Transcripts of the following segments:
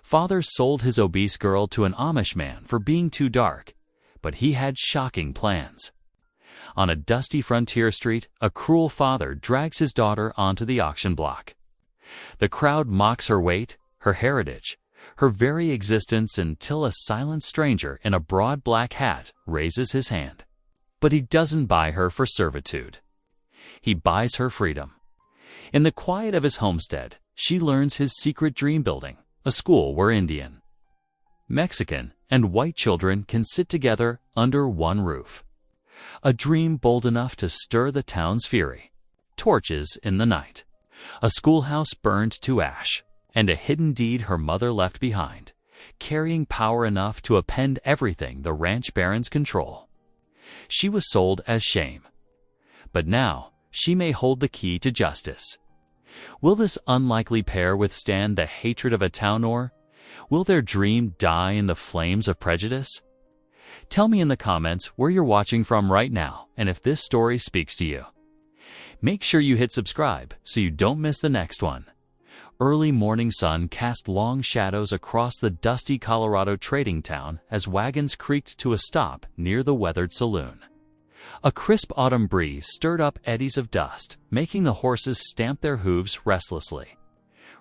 Father sold his obese girl to an Amish man for being too dark, but he had shocking plans. On a dusty frontier street, a cruel father drags his daughter onto the auction block. The crowd mocks her weight, her heritage, her very existence until a silent stranger in a broad black hat raises his hand. But he doesn't buy her for servitude. He buys her freedom. In the quiet of his homestead, she learns his secret dream building, a school where Indian, Mexican, and white children can sit together under one roof. A dream bold enough to stir the town's fury. Torches in the night. A schoolhouse burned to ash, and a hidden deed her mother left behind, carrying power enough to append everything the ranch barons control. She was sold as shame. But now, she may hold the key to justice. Will this unlikely pair withstand the hatred of a town, or will their dream die in the flames of prejudice? Tell me in the comments where you're watching from right now and if this story speaks to you. Make sure you hit subscribe so you don't miss the next one. Early morning sun cast long shadows across the dusty Colorado trading town as wagons creaked to a stop near the weathered saloon. A crisp autumn breeze stirred up eddies of dust, making the horses stamp their hooves restlessly.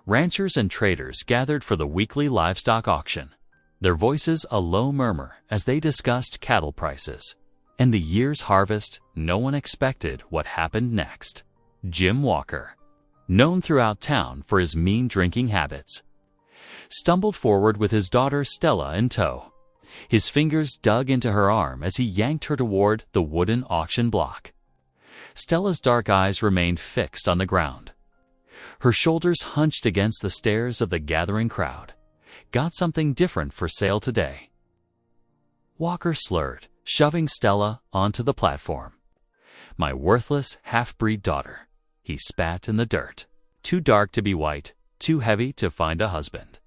Ranchers and traders gathered for the weekly livestock auction, their voices a low murmur as they discussed cattle prices. And the year's harvest, no one expected what happened next. Jim Walker, known throughout town for his mean drinking habits, stumbled forward with his daughter Stella in tow. His fingers dug into her arm as he yanked her toward the wooden auction block. Stella's dark eyes remained fixed on the ground. Her shoulders hunched against the stares of the gathering crowd. Got something different for sale today. Walker slurred, shoving Stella onto the platform. My worthless half-breed daughter. He spat in the dirt. Too dark to be white, too heavy to find a husband.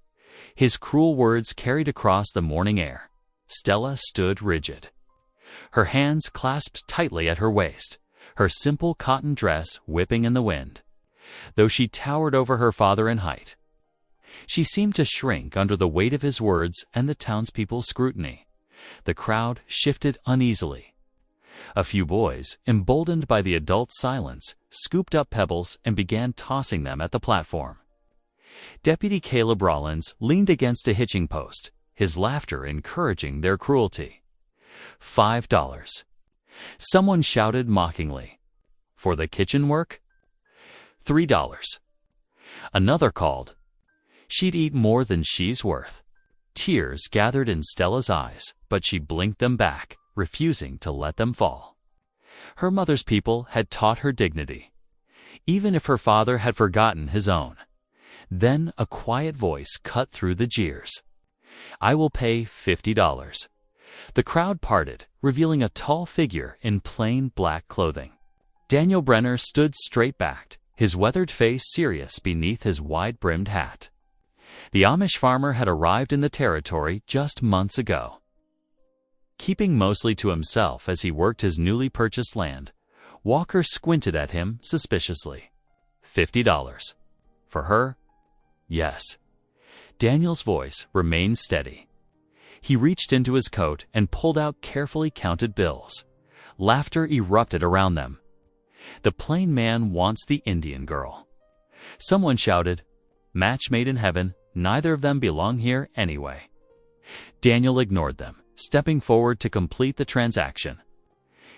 His cruel words carried across the morning air. Stella stood rigid. Her hands clasped tightly at her waist, her simple cotton dress whipping in the wind. Though she towered over her father in height, she seemed to shrink under the weight of his words and the townspeople's scrutiny. The crowd shifted uneasily. A few boys, emboldened by the adult silence, scooped up pebbles and began tossing them at the platform. Deputy Caleb Rollins leaned against a hitching post, his laughter encouraging their cruelty. $5. Someone shouted mockingly. For the kitchen work? $3. Another called. She'd eat more than she's worth. Tears gathered in Stella's eyes, but she blinked them back, refusing to let them fall. Her mother's people had taught her dignity, even if her father had forgotten his own. Then a quiet voice cut through the jeers. I will pay $50. The crowd parted, revealing a tall figure in plain black clothing. Daniel Brenner stood straight-backed, his weathered face serious beneath his wide-brimmed hat. The Amish farmer had arrived in the territory just months ago. Keeping mostly to himself as he worked his newly purchased land, Walker squinted at him suspiciously. $50. For her? Yes. Daniel's voice remained steady. He reached into his coat and pulled out carefully counted bills. Laughter erupted around them. The plain man wants the Indian girl. Someone shouted, match made in heaven, neither of them belong here anyway. Daniel ignored them, stepping forward to complete the transaction.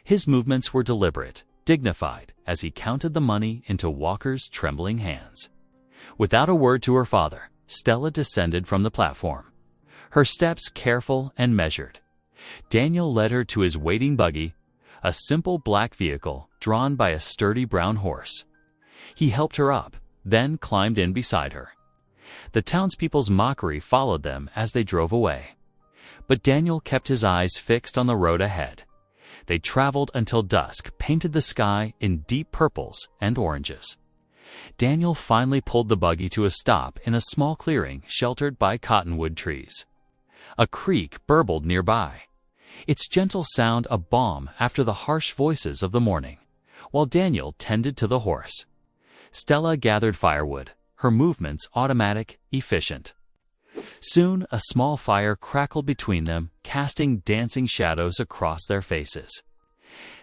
His movements were deliberate, dignified, as he counted the money into Walker's trembling hands. Without a word to her father, Stella descended from the platform, her steps careful and measured. Daniel led her to his waiting buggy, a simple black vehicle drawn by a sturdy brown horse. He helped her up, then climbed in beside her. The townspeople's mockery followed them as they drove away. But Daniel kept his eyes fixed on the road ahead. They traveled until dusk painted the sky in deep purples and oranges. Daniel finally pulled the buggy to a stop in a small clearing sheltered by cottonwood trees. A creek burbled nearby, its gentle sound a balm after the harsh voices of the morning, while Daniel tended to the horse. Stella gathered firewood, her movements automatic, efficient. Soon a small fire crackled between them, casting dancing shadows across their faces.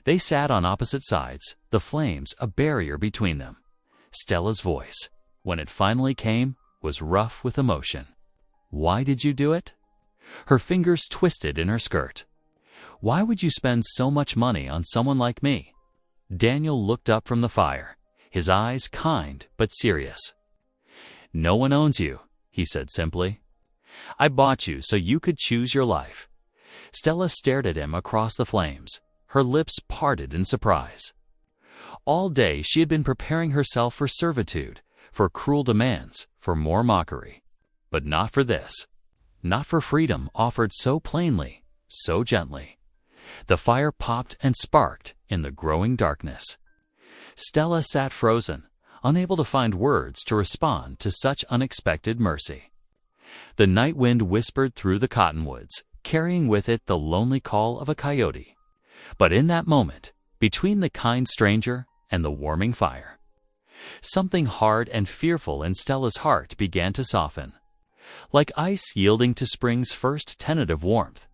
They sat on opposite sides, the flames a barrier between them. Stella's voice, when it finally came, was rough with emotion. "Why did you do it?" Her fingers twisted in her skirt. "Why would you spend so much money on someone like me?" Daniel looked up from the fire, his eyes kind but serious. "No one owns you," he said simply. "I bought you so you could choose your life." Stella stared at him across the flames, her lips parted in surprise. All day she had been preparing herself for servitude, for cruel demands, for more mockery. But not for this. Not for freedom offered so plainly, so gently. The fire popped and sparked in the growing darkness. Stella sat frozen, unable to find words to respond to such unexpected mercy. The night wind whispered through the cottonwoods, carrying with it the lonely call of a coyote. But in that moment, between the kind stranger and the warming fire, something hard and fearful in Stella's heart began to soften. Like ice yielding to spring's first tentative warmth,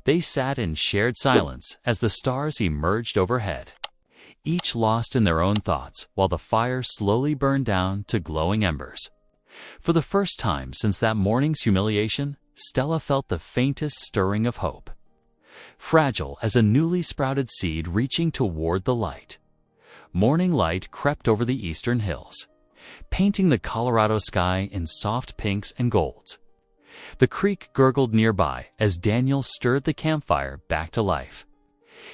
they sat in shared silence as the stars emerged overhead, each lost in their own thoughts while the fire slowly burned down to glowing embers. For the first time since that morning's humiliation, Stella felt the faintest stirring of hope. Fragile as a newly sprouted seed reaching toward the light. Morning light crept over the eastern hills, painting the Colorado sky in soft pinks and golds. The creek gurgled nearby as Daniel stirred the campfire back to life.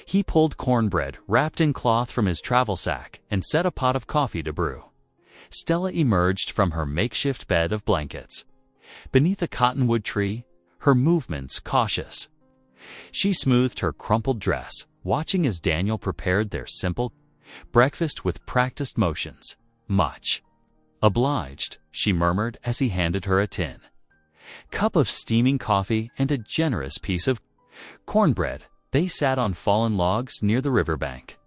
He pulled cornbread wrapped in cloth from his travel sack and set a pot of coffee to brew. Stella emerged from her makeshift bed of blankets. Beneath a cottonwood tree, her movements cautious. She smoothed her crumpled dress, watching as Daniel prepared their simple breakfast with practiced motions. "Much obliged," she murmured as he handed her a tin. Cup of steaming coffee and a generous piece of cornbread. They sat on fallen logs near the riverbank,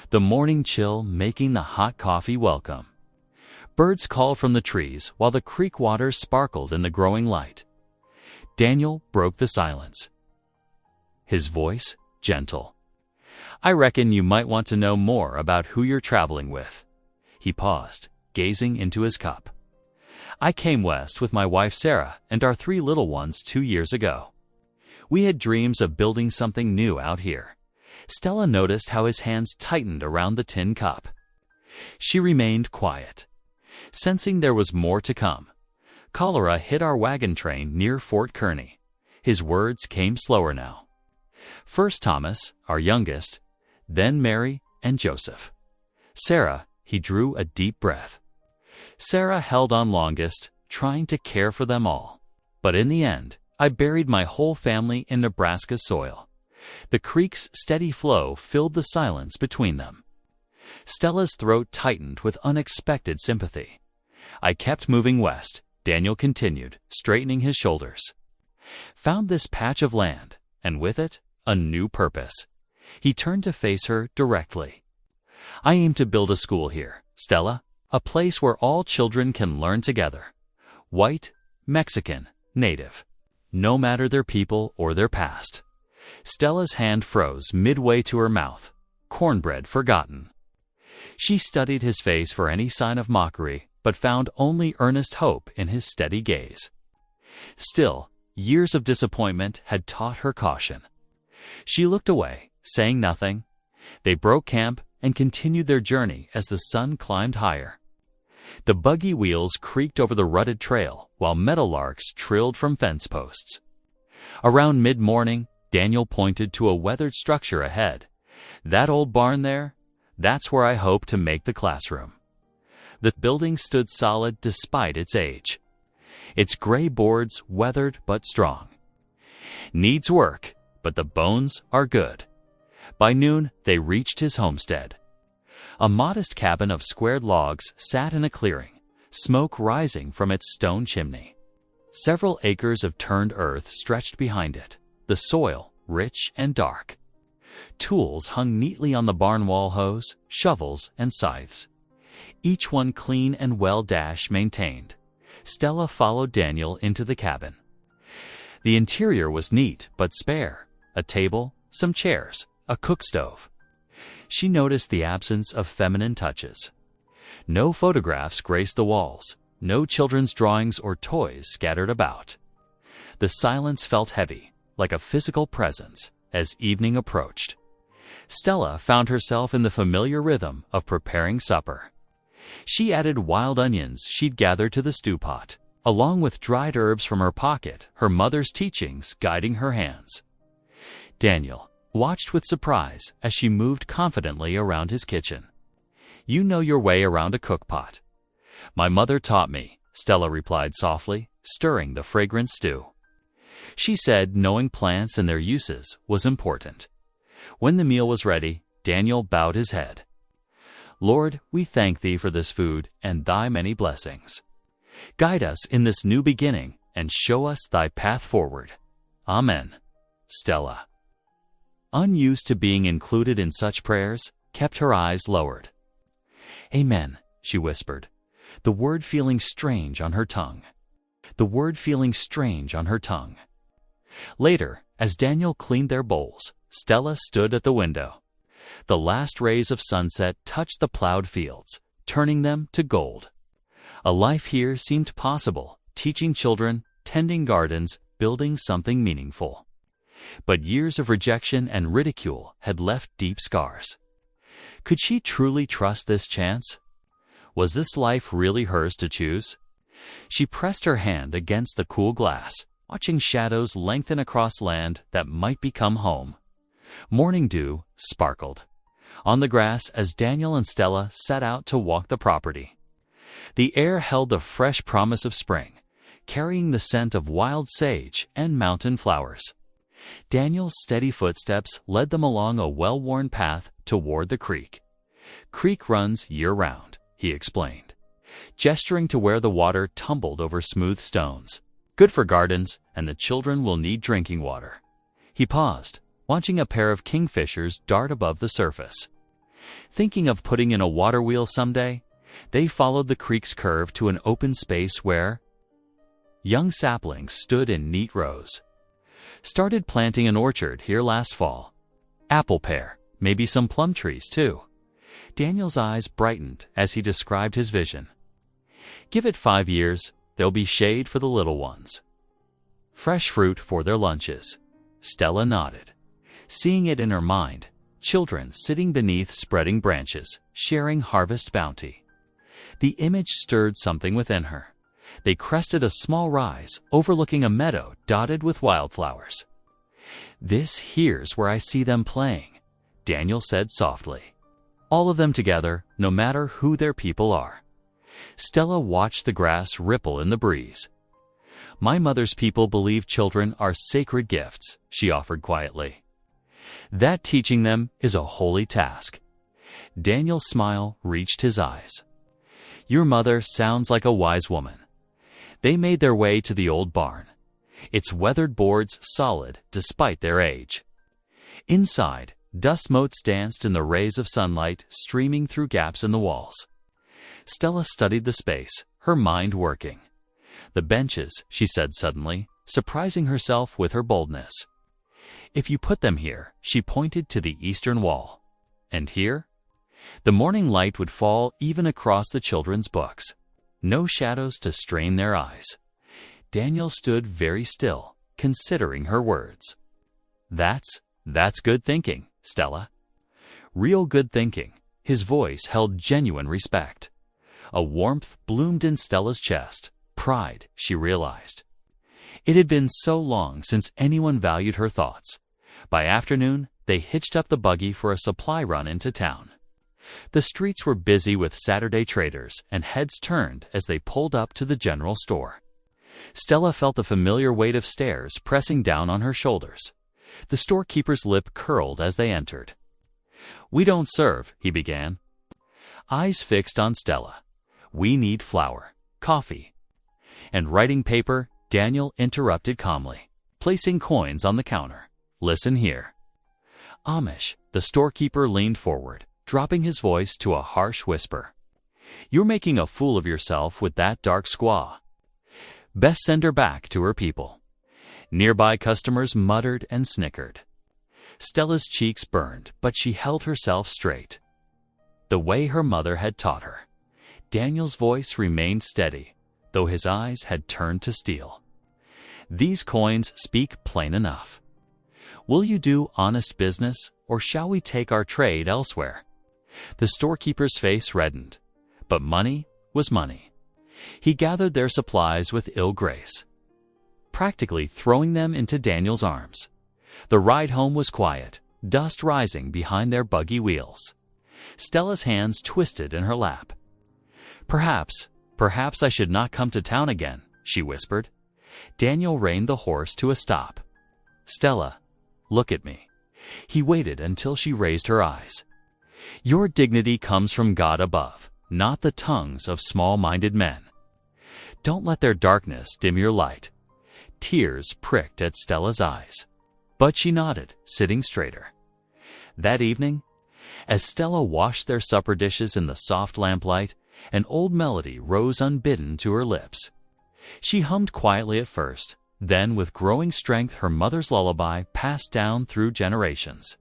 the morning chill making the hot coffee welcome. Birds called from the trees while the creek waters sparkled in the growing light. Daniel broke the silence, his voice gentle. "I reckon you might want to know more about who you're traveling with." He paused, gazing into his cup. "I came west with my wife Sarah and our 3 little ones 2 years ago. We had dreams of building something new out here." Stella noticed how his hands tightened around the tin cup. She remained quiet, sensing there was more to come. "Cholera hit our wagon train near Fort Kearny." His words came slower now. "First Thomas, our youngest, then Mary and Joseph. Sarah," he drew a deep breath. "Sarah held on longest, trying to care for them all. But in the end, I buried my whole family in Nebraska's soil." The creek's steady flow filled the silence between them. Stella's throat tightened with unexpected sympathy. "I kept moving west," Daniel continued, straightening his shoulders. "Found this patch of land, and with it, a new purpose." He turned to face her directly. "I aim to build a school here, Stella, a place where all children can learn together. White, Mexican, Native. No matter their people or their past." Stella's hand froze midway to her mouth, cornbread forgotten. She studied his face for any sign of mockery, but found only earnest hope in his steady gaze. Still, years of disappointment had taught her caution. She looked away, saying nothing. They broke camp and continued their journey as the sun climbed higher. The buggy wheels creaked over the rutted trail while meadowlarks trilled from fence posts. Around mid-morning, Daniel pointed to a weathered structure ahead. "That old barn there? That's where I hope to make the classroom." The building stood solid despite its age, its gray boards weathered but strong. "Needs work, but the bones are good." By noon, they reached his homestead. A modest cabin of squared logs sat in a clearing, smoke rising from its stone chimney. Several acres of turned earth stretched behind it, the soil rich and dark. Tools hung neatly on the barn wall: hoes, shovels, and scythes, each one clean and well-maintained. Stella followed Daniel into the cabin. The interior was neat but spare: a table, some chairs, a cook stove. She noticed the absence of feminine touches. No photographs graced the walls, no children's drawings or toys scattered about. The silence felt heavy, like a physical presence, as evening approached. Stella found herself in the familiar rhythm of preparing supper. She added wild onions she'd gathered to the stew pot, along with dried herbs from her pocket, her mother's teachings guiding her hands. Daniel watched with surprise as she moved confidently around his kitchen. "You know your way around a cookpot." "My mother taught me," Stella replied softly, stirring the fragrant stew. She said knowing plants and their uses was important. When the meal was ready, Daniel bowed his head. "Lord, we thank thee for this food and thy many blessings. Guide us in this new beginning and show us thy path forward. Amen." Stella, unused to being included in such prayers, kept her eyes lowered. "Amen," she whispered, the word feeling strange on her tongue. Later, as Daniel cleaned their bowls, Stella stood at the window. The last rays of sunset touched the plowed fields, turning them to gold. A life here seemed possible, teaching children, tending gardens, building something meaningful. But years of rejection and ridicule had left deep scars. Could she truly trust this chance? Was this life really hers to choose? She pressed her hand against the cool glass, watching shadows lengthen across land that might become home. Morning dew sparkled on the grass as Daniel and Stella set out to walk the property. The air held the fresh promise of spring, carrying the scent of wild sage and mountain flowers. Daniel's steady footsteps led them along a well-worn path toward the creek. "Creek runs year-round," he explained, gesturing to where the water tumbled over smooth stones. "Good for gardens, and the children will need drinking water." He paused, watching a pair of kingfishers dart above the surface. Thinking of putting in a water wheel someday, they followed the creek's curve to an open space where young saplings stood in neat rows. "Started planting an orchard here last fall. Apple pear, maybe some plum trees too." Daniel's eyes brightened as he described his vision. "Give it 5 years, there'll be shade for the little ones. Fresh fruit for their lunches." Stella nodded, seeing it in her mind, children sitting beneath spreading branches, sharing harvest bounty. The image stirred something within her. They crested a small rise, overlooking a meadow dotted with wildflowers. "This here's where I see them playing," Daniel said softly. "All of them together, no matter who their people are." Stella watched the grass ripple in the breeze. "My mother's people believe children are sacred gifts," she offered quietly. "That teaching them is a holy task." Daniel's smile reached his eyes. "Your mother sounds like a wise woman." They made their way to the old barn, its weathered boards solid despite their age. Inside, dust motes danced in the rays of sunlight streaming through gaps in the walls. Stella studied the space, her mind working. "The benches," she said suddenly, surprising herself with her boldness. "If you put them here," she pointed to the eastern wall. "And here?" The morning light would fall even across the children's books. No shadows to strain their eyes. Daniel stood very still, considering her words. That's good thinking, Stella. Real good thinking." His voice held genuine respect. A warmth bloomed in Stella's chest. Pride, she realized. It had been so long since anyone valued her thoughts. By afternoon, they hitched up the buggy for a supply run into town. The streets were busy with Saturday traders, and heads turned as they pulled up to the general store. Stella felt the familiar weight of stares pressing down on her shoulders. The storekeeper's lip curled as they entered. "We don't serve," he began. Eyes fixed on Stella. "We need flour, coffee, and writing paper," Daniel interrupted calmly, placing coins on the counter. "Listen here." "Amish," the storekeeper leaned forward, dropping his voice to a harsh whisper. "You're making a fool of yourself with that dark squaw." Best send her back to her people. Nearby customers muttered and snickered. Stella's cheeks burned, but she held herself straight, the way her mother had taught her. Daniel's voice remained steady, though his eyes had turned to steel. These coins speak plain enough. Will you do honest business, or shall we take our trade elsewhere? The storekeeper's face reddened, but money was money. He gathered their supplies with ill grace, practically throwing them into Daniel's arms. The ride home was quiet, dust rising behind their buggy wheels. Stella's hands twisted in her lap. Perhaps I should not come to town again," she whispered. Daniel reined the horse to a stop. "Stella, look at me." He waited until she raised her eyes. "Your dignity comes from God above, not the tongues of small-minded men. Don't let their darkness dim your light." Tears pricked at Stella's eyes, but she nodded, sitting straighter. That evening, as Stella washed their supper dishes in the soft lamplight, an old melody rose unbidden to her lips. She hummed quietly at first, then with growing strength her mother's lullaby passed down through generations.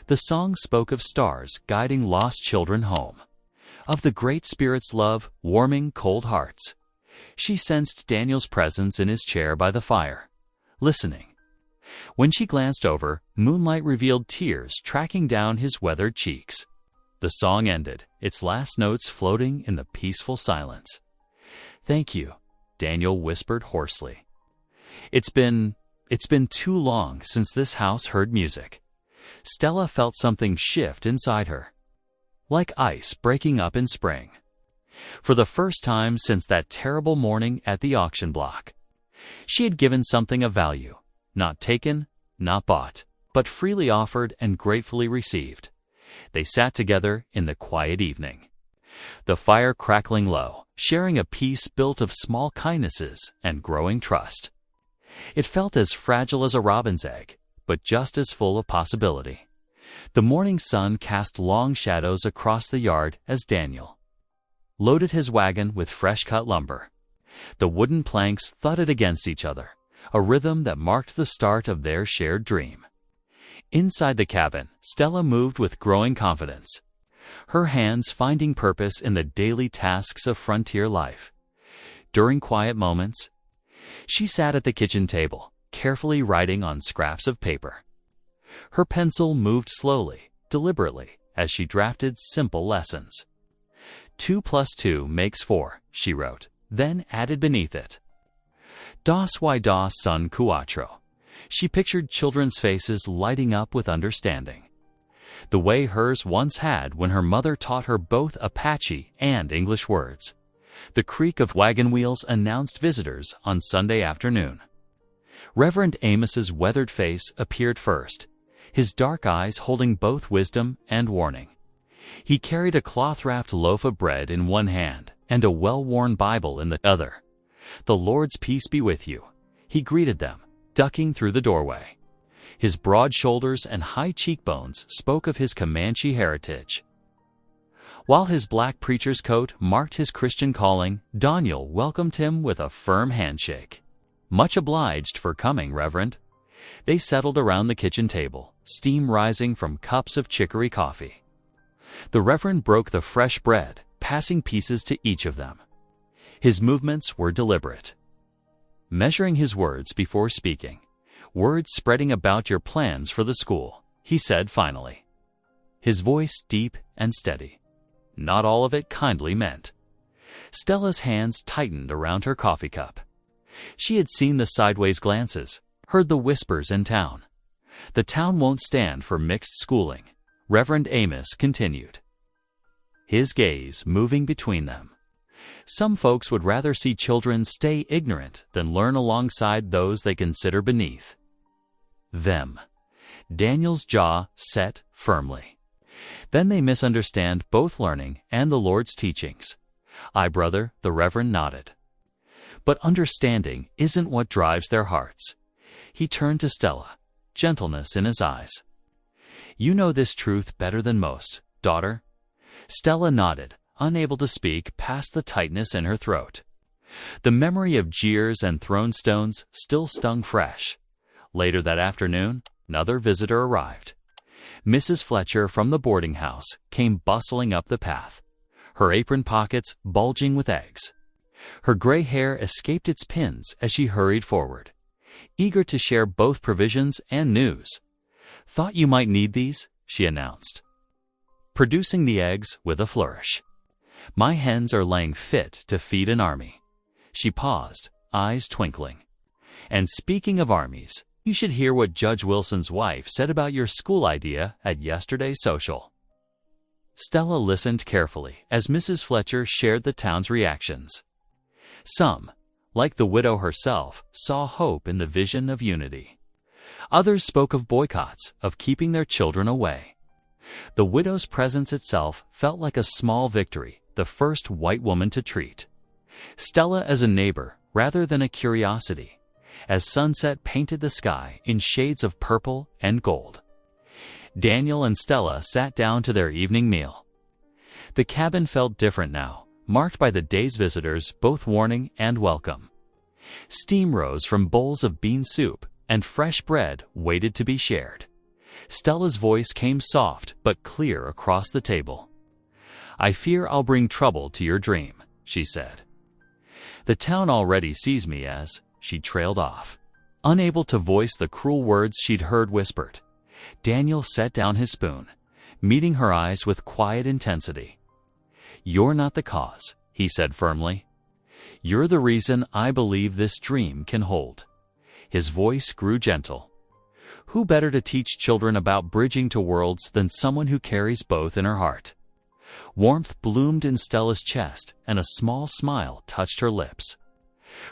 The song spoke of stars guiding lost children home, of the Great Spirit's love warming cold hearts. She sensed Daniel's presence in his chair by the fire, listening. When she glanced over, moonlight revealed tears tracking down his weathered cheeks. The song ended, its last notes floating in the peaceful silence. "Thank you," Daniel whispered hoarsely. It's been too long since this house heard music." Stella felt something shift inside her, like ice breaking up in spring. For the first time since that terrible morning at the auction block, she had given something of value, not taken, not bought, but freely offered and gratefully received. They sat together in the quiet evening, the fire crackling low, sharing a peace built of small kindnesses and growing trust. It felt as fragile as a robin's egg, but just as full of possibility. The morning sun cast long shadows across the yard as Daniel loaded his wagon with fresh-cut lumber. The wooden planks thudded against each other, a rhythm that marked the start of their shared dream. Inside the cabin, Stella moved with growing confidence, her hands finding purpose in the daily tasks of frontier life. During quiet moments, she sat at the kitchen table, carefully writing on scraps of paper. Her pencil moved slowly, deliberately, as she drafted simple lessons. 2 + 2 makes 4, she wrote, then added beneath it, "Dos y dos son cuatro." She pictured children's faces lighting up with understanding, the way hers once had when her mother taught her both Apache and English words. The creak of wagon wheels announced visitors on Sunday afternoon. Reverend Amos's weathered face appeared first, his dark eyes holding both wisdom and warning. He carried a cloth-wrapped loaf of bread in one hand and a well-worn Bible in the other. "The Lord's peace be with you," he greeted them, ducking through the doorway. His broad shoulders and high cheekbones spoke of his Comanche heritage, while his black preacher's coat marked his Christian calling. Daniel welcomed him with a firm handshake. "Much obliged for coming, Reverend." They settled around the kitchen table, steam rising from cups of chicory coffee. The Reverend broke the fresh bread, passing pieces to each of them. His movements were deliberate, measuring his words before speaking. "Words spreading about your plans for the school," he said finally, his voice deep and steady. Not all of it kindly meant. Stella's hands tightened around her coffee cup. She had seen the sideways glances, heard the whispers in town. "The town won't stand for mixed schooling," Reverend Amos continued, his gaze moving between them. "Some folks would rather see children stay ignorant than learn alongside those they consider beneath them." Daniel's jaw set firmly. "Then they misunderstand both learning and the Lord's teachings." "Aye, brother," the Reverend nodded. "But understanding isn't what drives their hearts." He turned to Stella, gentleness in his eyes. "You know this truth better than most, daughter." Stella nodded, unable to speak past the tightness in her throat. The memory of jeers and thrown stones still stung fresh. Later that afternoon, another visitor arrived. Mrs. Fletcher from the boarding house came bustling up the path, her apron pockets bulging with eggs. Her gray hair escaped its pins as she hurried forward, eager to share both provisions and news. "Thought you might need these," she announced, producing the eggs with a flourish. "My hens are laying fit to feed an army." She paused, eyes twinkling. "And speaking of armies, you should hear what Judge Wilson's wife said about your school idea at yesterday's social." Stella listened carefully as Mrs. Fletcher shared the town's reactions. Some, like the widow herself, saw hope in the vision of unity. Others spoke of boycotts, of keeping their children away. The widow's presence itself felt like a small victory, the first white woman to treat Stella as a neighbor rather than a curiosity, as sunset painted the sky in shades of purple and gold. Daniel and Stella sat down to their evening meal. The cabin felt different now, marked by the day's visitors, both warning and welcome. Steam rose from bowls of bean soup, and fresh bread waited to be shared. Stella's voice came soft but clear across the table. "I fear I'll bring trouble to your dream," she said. "The town already sees me as—" She trailed off, unable to voice the cruel words she'd heard whispered. Daniel set down his spoon, meeting her eyes with quiet intensity. "You're not the cause," he said firmly. "You're the reason I believe this dream can hold." His voice grew gentle. Who better to teach children about bridging to worlds than someone who carries both in her heart? Warmth bloomed in Stella's chest, and a small smile touched her lips.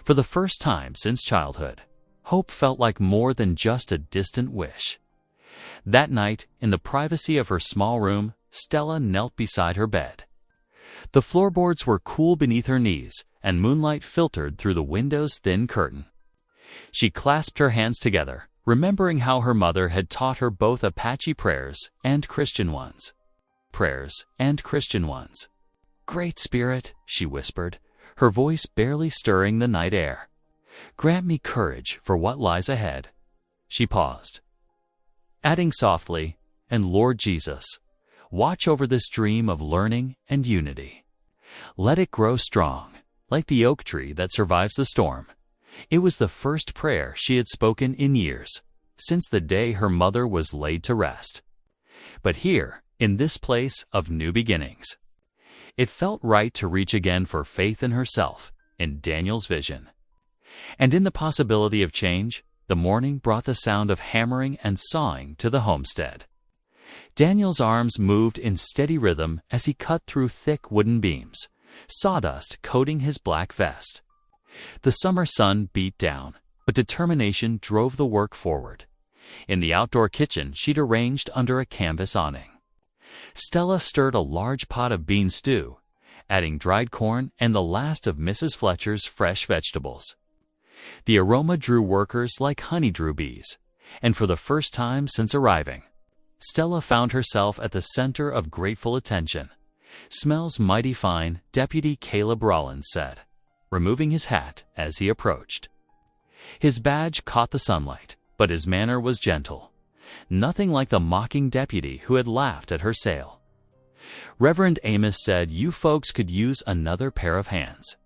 For the first time since childhood, hope felt like more than just a distant wish. That night, in the privacy of her small room, Stella knelt beside her bed. The floorboards were cool beneath her knees, and moonlight filtered through the window's thin curtain. She clasped her hands together, remembering how her mother had taught her both Apache prayers and Christian ones. "Great Spirit," she whispered, her voice barely stirring the night air, "grant me courage for what lies ahead." She paused, adding softly, "And Lord Jesus, watch over this dream of learning and unity. Let it grow strong, like the oak tree that survives the storm." It was the first prayer she had spoken in years, since the day her mother was laid to rest. But here, in this place of new beginnings, it felt right to reach again for faith in herself, in Daniel's vision. And in the possibility of change, the morning brought the sound of hammering and sawing to the homestead. Daniel's arms moved in steady rhythm as he cut through thick wooden beams, sawdust coating his black vest. The summer sun beat down, but determination drove the work forward. In the outdoor kitchen she'd arranged under a canvas awning. Stella stirred a large pot of bean stew, adding dried corn and the last of Mrs. Fletcher's fresh vegetables. The aroma drew workers like honey drew bees, and for the first time since arriving, Stella found herself at the center of grateful attention. "Smells mighty fine," Deputy Caleb Rollins said, removing his hat as he approached. His badge caught the sunlight, but his manner was gentle. Nothing like the mocking deputy who had laughed at her sale. "Reverend Amos said you folks could use another pair of hands."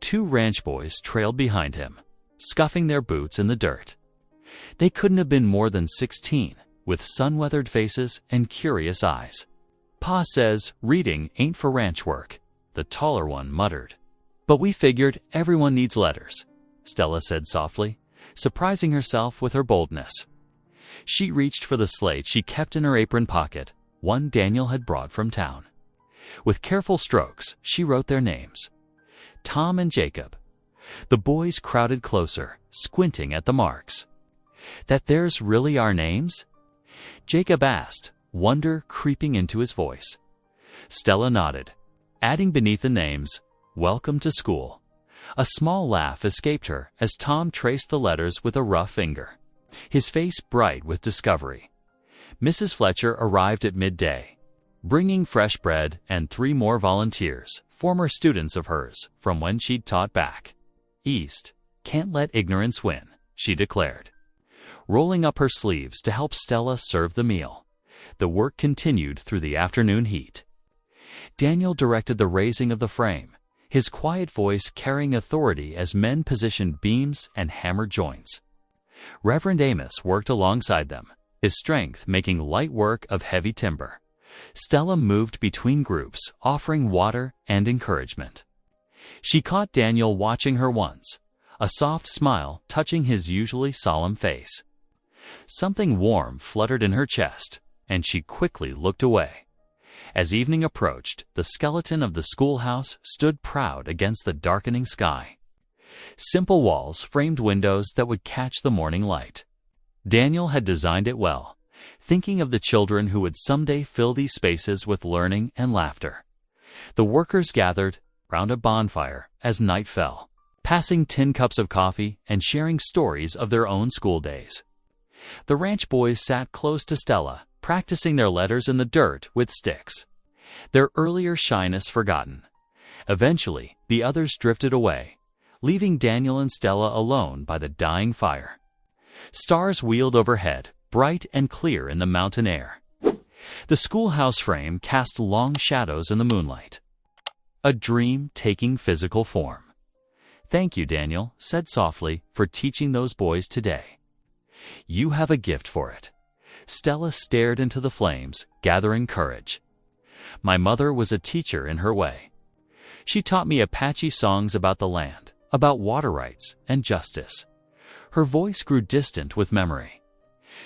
Two ranch boys trailed behind him, scuffing their boots in the dirt. They couldn't have been more than 16, with sun-weathered faces and curious eyes. "Pa says reading ain't for ranch work," the taller one muttered. "But we figured everyone needs letters," Stella said softly, surprising herself with her boldness. She reached for the slate she kept in her apron pocket, one Daniel had brought from town. With careful strokes, she wrote their names. Tom and Jacob. The boys crowded closer, squinting at the marks. "That there's really our names?" Jacob asked, wonder creeping into his voice. Stella nodded, adding beneath the names, "Welcome to school." A small laugh escaped her as Tom traced the letters with a rough finger, his face bright with discovery. Mrs. Fletcher arrived at midday. bringing fresh bread and 3 more volunteers, former students of hers from when she'd taught back east. "Can't let ignorance win," she declared, rolling up her sleeves to help Stella serve the meal. The work continued through the afternoon heat. Daniel directed the raising of the frame, his quiet voice carrying authority as men positioned beams and hammered joints. Reverend Amos worked alongside them, his strength making light work of heavy timber. Stella moved between groups, offering water and encouragement. She caught Daniel watching her once, a soft smile touching his usually solemn face. Something warm fluttered in her chest, and she quickly looked away. As evening approached, the skeleton of the schoolhouse stood proud against the darkening sky. Simple walls framed windows that would catch the morning light. Daniel had designed it well, thinking of the children who would someday fill these spaces with learning and laughter. The workers gathered round a bonfire as night fell, passing tin cups of coffee and sharing stories of their own school days. The ranch boys sat close to Stella, practicing their letters in the dirt with sticks, their earlier shyness forgotten. Eventually, the others drifted away, leaving Daniel and Stella alone by the dying fire. Stars wheeled overhead, bright and clear in the mountain air. The schoolhouse frame cast long shadows in the moonlight. A dream taking physical form. "Thank you, Daniel," said softly, "for teaching those boys today. You have a gift for it." Stella stared into the flames, gathering courage. "My mother was a teacher in her way. She taught me Apache songs about the land, about water rights and justice." Her voice grew distant with memory.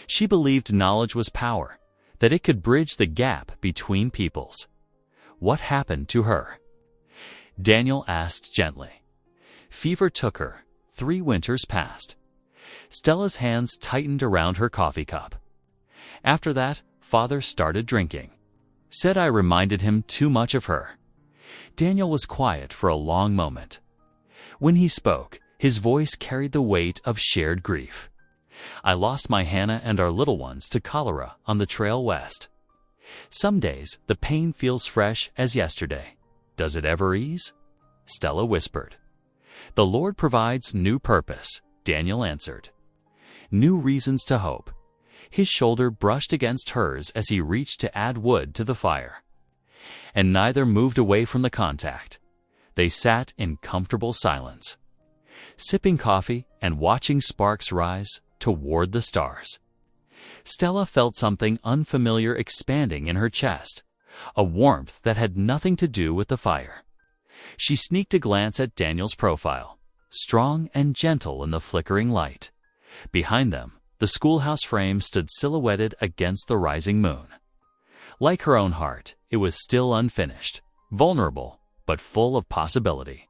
She believed knowledge was power, that it could bridge the gap between peoples. What happened to her? Daniel asked gently. Fever took her. 3 winters passed. Stella's hands tightened around her coffee cup. After that, Father started drinking. Said I reminded him too much of her. Daniel was quiet for a long moment. When he spoke, his voice carried the weight of shared grief. "I lost my Hannah and our little ones to cholera on the trail west. Some days the pain feels fresh as yesterday. Does it ever ease?" Stella whispered. "The Lord provides new purpose," Daniel answered. New reasons to hope. His shoulder brushed against hers as he reached to add wood to the fire. And neither moved away from the contact. They sat in comfortable silence, sipping coffee and watching sparks rise toward the stars. Stella felt something unfamiliar expanding in her chest, a warmth that had nothing to do with the fire. She sneaked a glance at Daniel's profile, strong and gentle in the flickering light. Behind them, the schoolhouse frame stood silhouetted against the rising moon. Like her own heart, it was still unfinished, vulnerable, but full of possibility.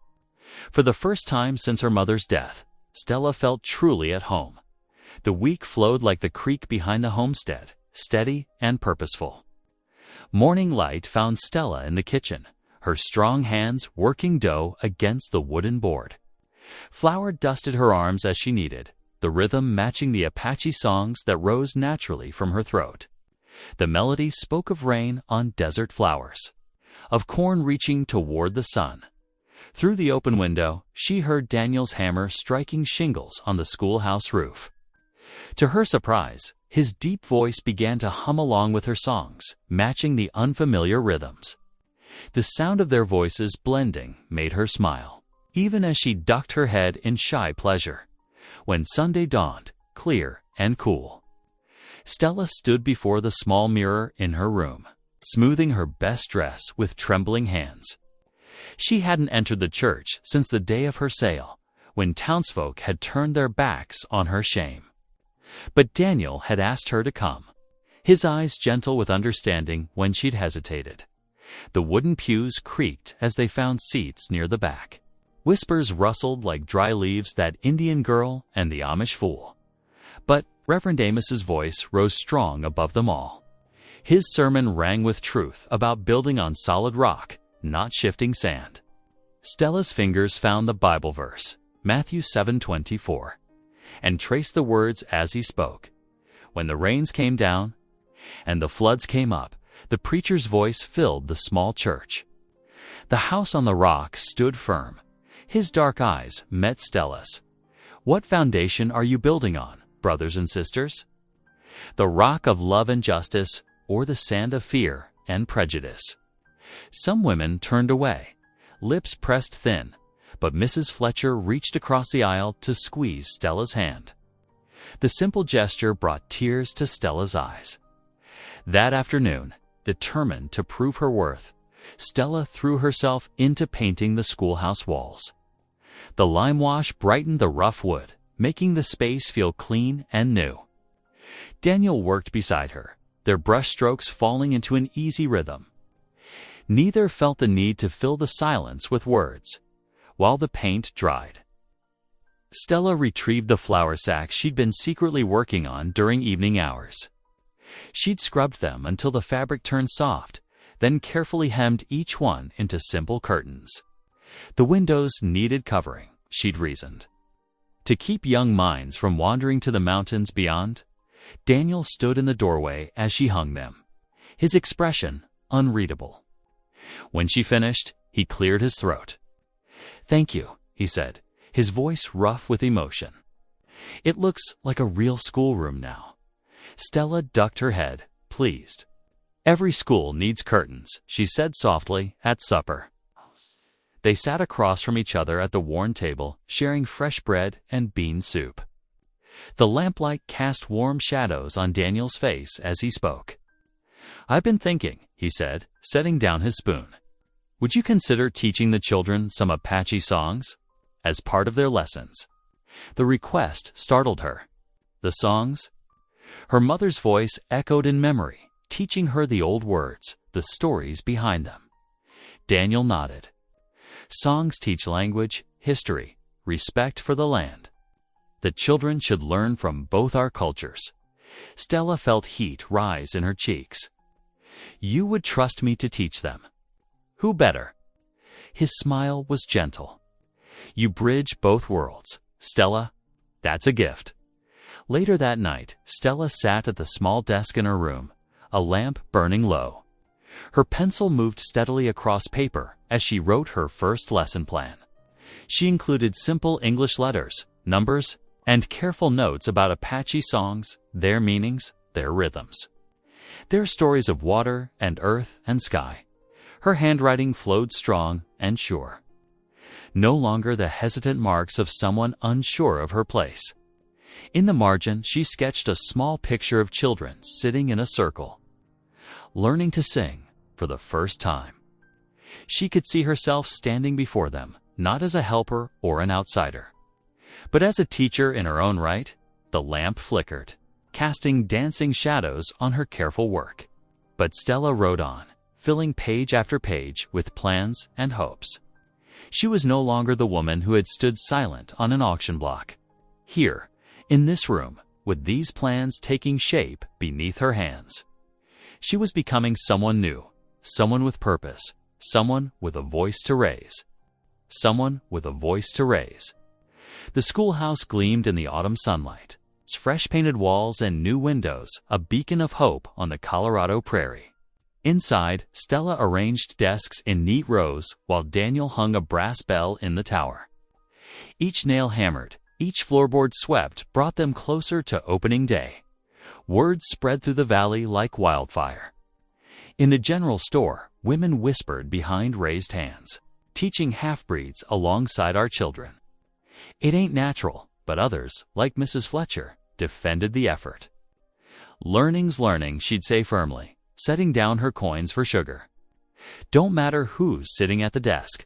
For the first time since her mother's death, Stella felt truly at home. The week flowed like the creek behind the homestead, steady and purposeful. Morning light found Stella in the kitchen, her strong hands working dough against the wooden board. Flour dusted her arms as she kneaded, the rhythm matching the Apache songs that rose naturally from her throat. The melody spoke of rain on desert flowers, of corn reaching toward the sun. Through the open window, she heard Daniel's hammer striking shingles on the schoolhouse roof. To her surprise, his deep voice began to hum along with her songs, matching the unfamiliar rhythms. The sound of their voices blending made her smile, even as she ducked her head in shy pleasure. When Sunday dawned, clear and cool, Stella stood before the small mirror in her room, smoothing her best dress with trembling hands. She hadn't entered the church since the day of her sale, when townsfolk had turned their backs on her shame. But Daniel had asked her to come, his eyes gentle with understanding when she'd hesitated. The wooden pews creaked as they found seats near the back. Whispers rustled like dry leaves, that Indian girl and the Amish fool. But Reverend Amos's voice rose strong above them all. His sermon rang with truth about building on solid rock, not shifting sand. Stella's fingers found the Bible verse, Matthew 7:24, and traced the words as he spoke. When the rains came down and the floods came up, The preacher's voice filled the small church. The house on the rock stood firm. His dark eyes met Stella's. What foundation are you building on, brothers and sisters? The rock of love and justice, or the sand of fear and prejudice? Some women turned away, lips pressed thin, but Mrs. Fletcher reached across the aisle to squeeze Stella's hand. The simple gesture brought tears to Stella's eyes. That afternoon, determined to prove her worth, Stella threw herself into painting the schoolhouse walls. The lime wash brightened the rough wood, making the space feel clean and new. Daniel worked beside her, their brushstrokes falling into an easy rhythm. Neither felt the need to fill the silence with words, while the paint dried. Stella retrieved the flour sacks she'd been secretly working on during evening hours. She'd scrubbed them until the fabric turned soft, then carefully hemmed each one into simple curtains. The windows needed covering, she'd reasoned. To keep young minds from wandering to the mountains beyond, Daniel stood in the doorway as she hung them, his expression unreadable. When she finished, he cleared his throat. "Thank you," he said, his voice rough with emotion. "It looks like a real schoolroom now." Stella ducked her head, pleased. "Every school needs curtains," she said softly at supper. They sat across from each other at the worn table, sharing fresh bread and bean soup. The lamplight cast warm shadows on Daniel's face as he spoke. "I've been thinking," he said, setting down his spoon. "Would you consider teaching the children some Apache songs as part of their lessons?" The request startled her. The songs? Her mother's voice echoed in memory, teaching her the old words, the stories behind them. Daniel nodded. Songs teach language, history, respect for the land. The children should learn from both our cultures. Stella felt heat rise in her cheeks. "You would trust me to teach them." "Who better?" His smile was gentle. "You bridge both worlds, Stella. That's a gift." Later that night, Stella sat at the small desk in her room, a lamp burning low. Her pencil moved steadily across paper as she wrote her first lesson plan. She included simple English letters, numbers, and careful notes about Apache songs, their meanings, their rhythms. Their stories of water and earth and sky. Her handwriting flowed strong and sure. No longer the hesitant marks of someone unsure of her place. In the margin, she sketched a small picture of children sitting in a circle, learning to sing for the first time. She could see herself standing before them, not as a helper or an outsider, but as a teacher in her own right. The lamp flickered, casting dancing shadows on her careful work. But Stella wrote on, filling page after page with plans and hopes. She was no longer the woman who had stood silent on an auction block. Here, in this room, with these plans taking shape beneath her hands, she was becoming someone new, someone with purpose, someone with a voice to raise. Someone with a voice to raise. The schoolhouse gleamed in the autumn sunlight, its fresh-painted walls and new windows a beacon of hope on the Colorado prairie. Inside, Stella arranged desks in neat rows while Daniel hung a brass bell in the tower. Each nail hammered, each floorboard swept brought them closer to opening day. Word spread through the valley like wildfire. In the general store, women whispered behind raised hands, teaching half-breeds alongside our children. It ain't natural, but others, like Mrs. Fletcher, defended the effort. Learning's learning, she'd say firmly, setting down her coins for sugar. Don't matter who's sitting at the desk.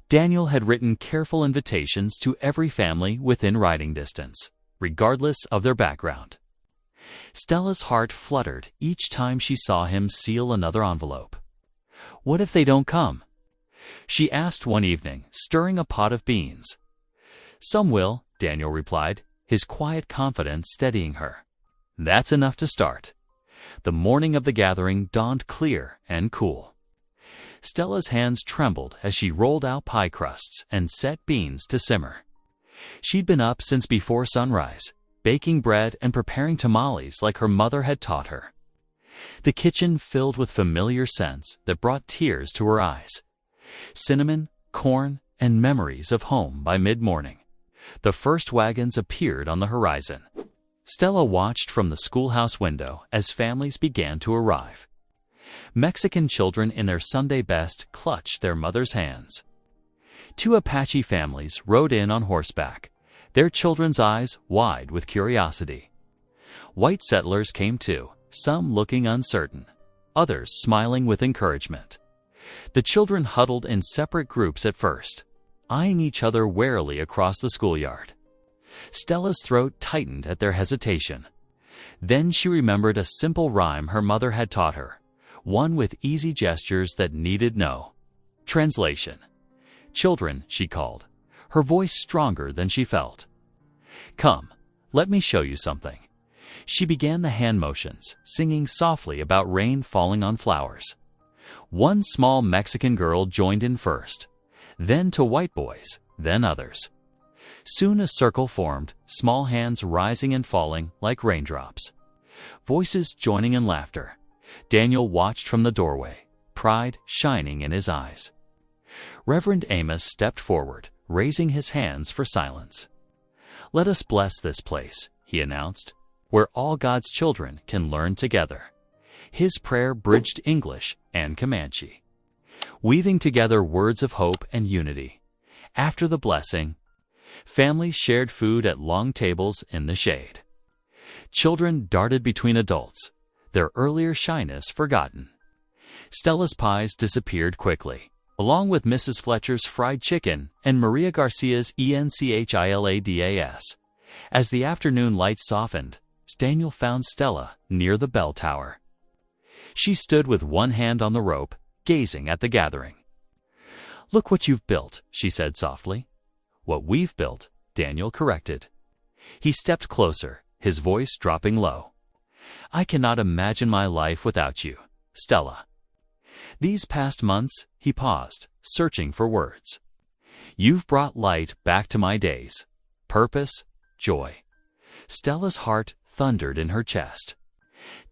Daniel had written careful invitations to every family within riding distance, regardless of their background. Stella's heart fluttered each time she saw him seal another envelope. What if they don't come? She asked one evening, stirring a pot of beans. Some will, Daniel replied, his quiet confidence steadying her. That's enough to start. The morning of the gathering dawned clear and cool. Stella's hands trembled as she rolled out pie crusts and set beans to simmer. She'd been up since before sunrise, baking bread and preparing tamales like her mother had taught her. The kitchen filled with familiar scents that brought tears to her eyes. Cinnamon, corn, and memories of home by mid-morning. The first wagons appeared on the horizon. Stella watched from the schoolhouse window as families began to arrive. Mexican children in their Sunday best clutched their mothers' hands. 2 Apache families rode in on horseback, their children's eyes wide with curiosity. White settlers came too, some looking uncertain, others smiling with encouragement. The children huddled in separate groups at first, eyeing each other warily across the schoolyard. Stella's throat tightened at their hesitation. Then she remembered a simple rhyme her mother had taught her, one with easy gestures that needed no translation. "Children," she called, her voice stronger than she felt. "Come, let me show you something." She began the hand motions, singing softly about rain falling on flowers. One small Mexican girl joined in first, then to white boys, then others. Soon a circle formed, small hands rising and falling like raindrops. Voices joining in laughter. Daniel watched from the doorway, pride shining in his eyes. Reverend Amos stepped forward, raising his hands for silence. "Let us bless this place," he announced, "where all God's children can learn together." His prayer bridged English and Comanche, weaving together words of hope and unity. After the blessing, families shared food at long tables in the shade. Children darted between adults, their earlier shyness forgotten. Stella's pies disappeared quickly, along with Mrs. Fletcher's fried chicken and Maria Garcia's enchiladas. As the afternoon lights softened, Daniel found Stella near the bell tower. She stood with one hand on the rope, gazing at the gathering. "Look what you've built," she said softly. "What we've built," Daniel corrected. He stepped closer, his voice dropping low. "I cannot imagine my life without you, Stella." These past months, he paused, searching for words. "You've brought light back to my days, purpose, joy." Stella's heart thundered in her chest.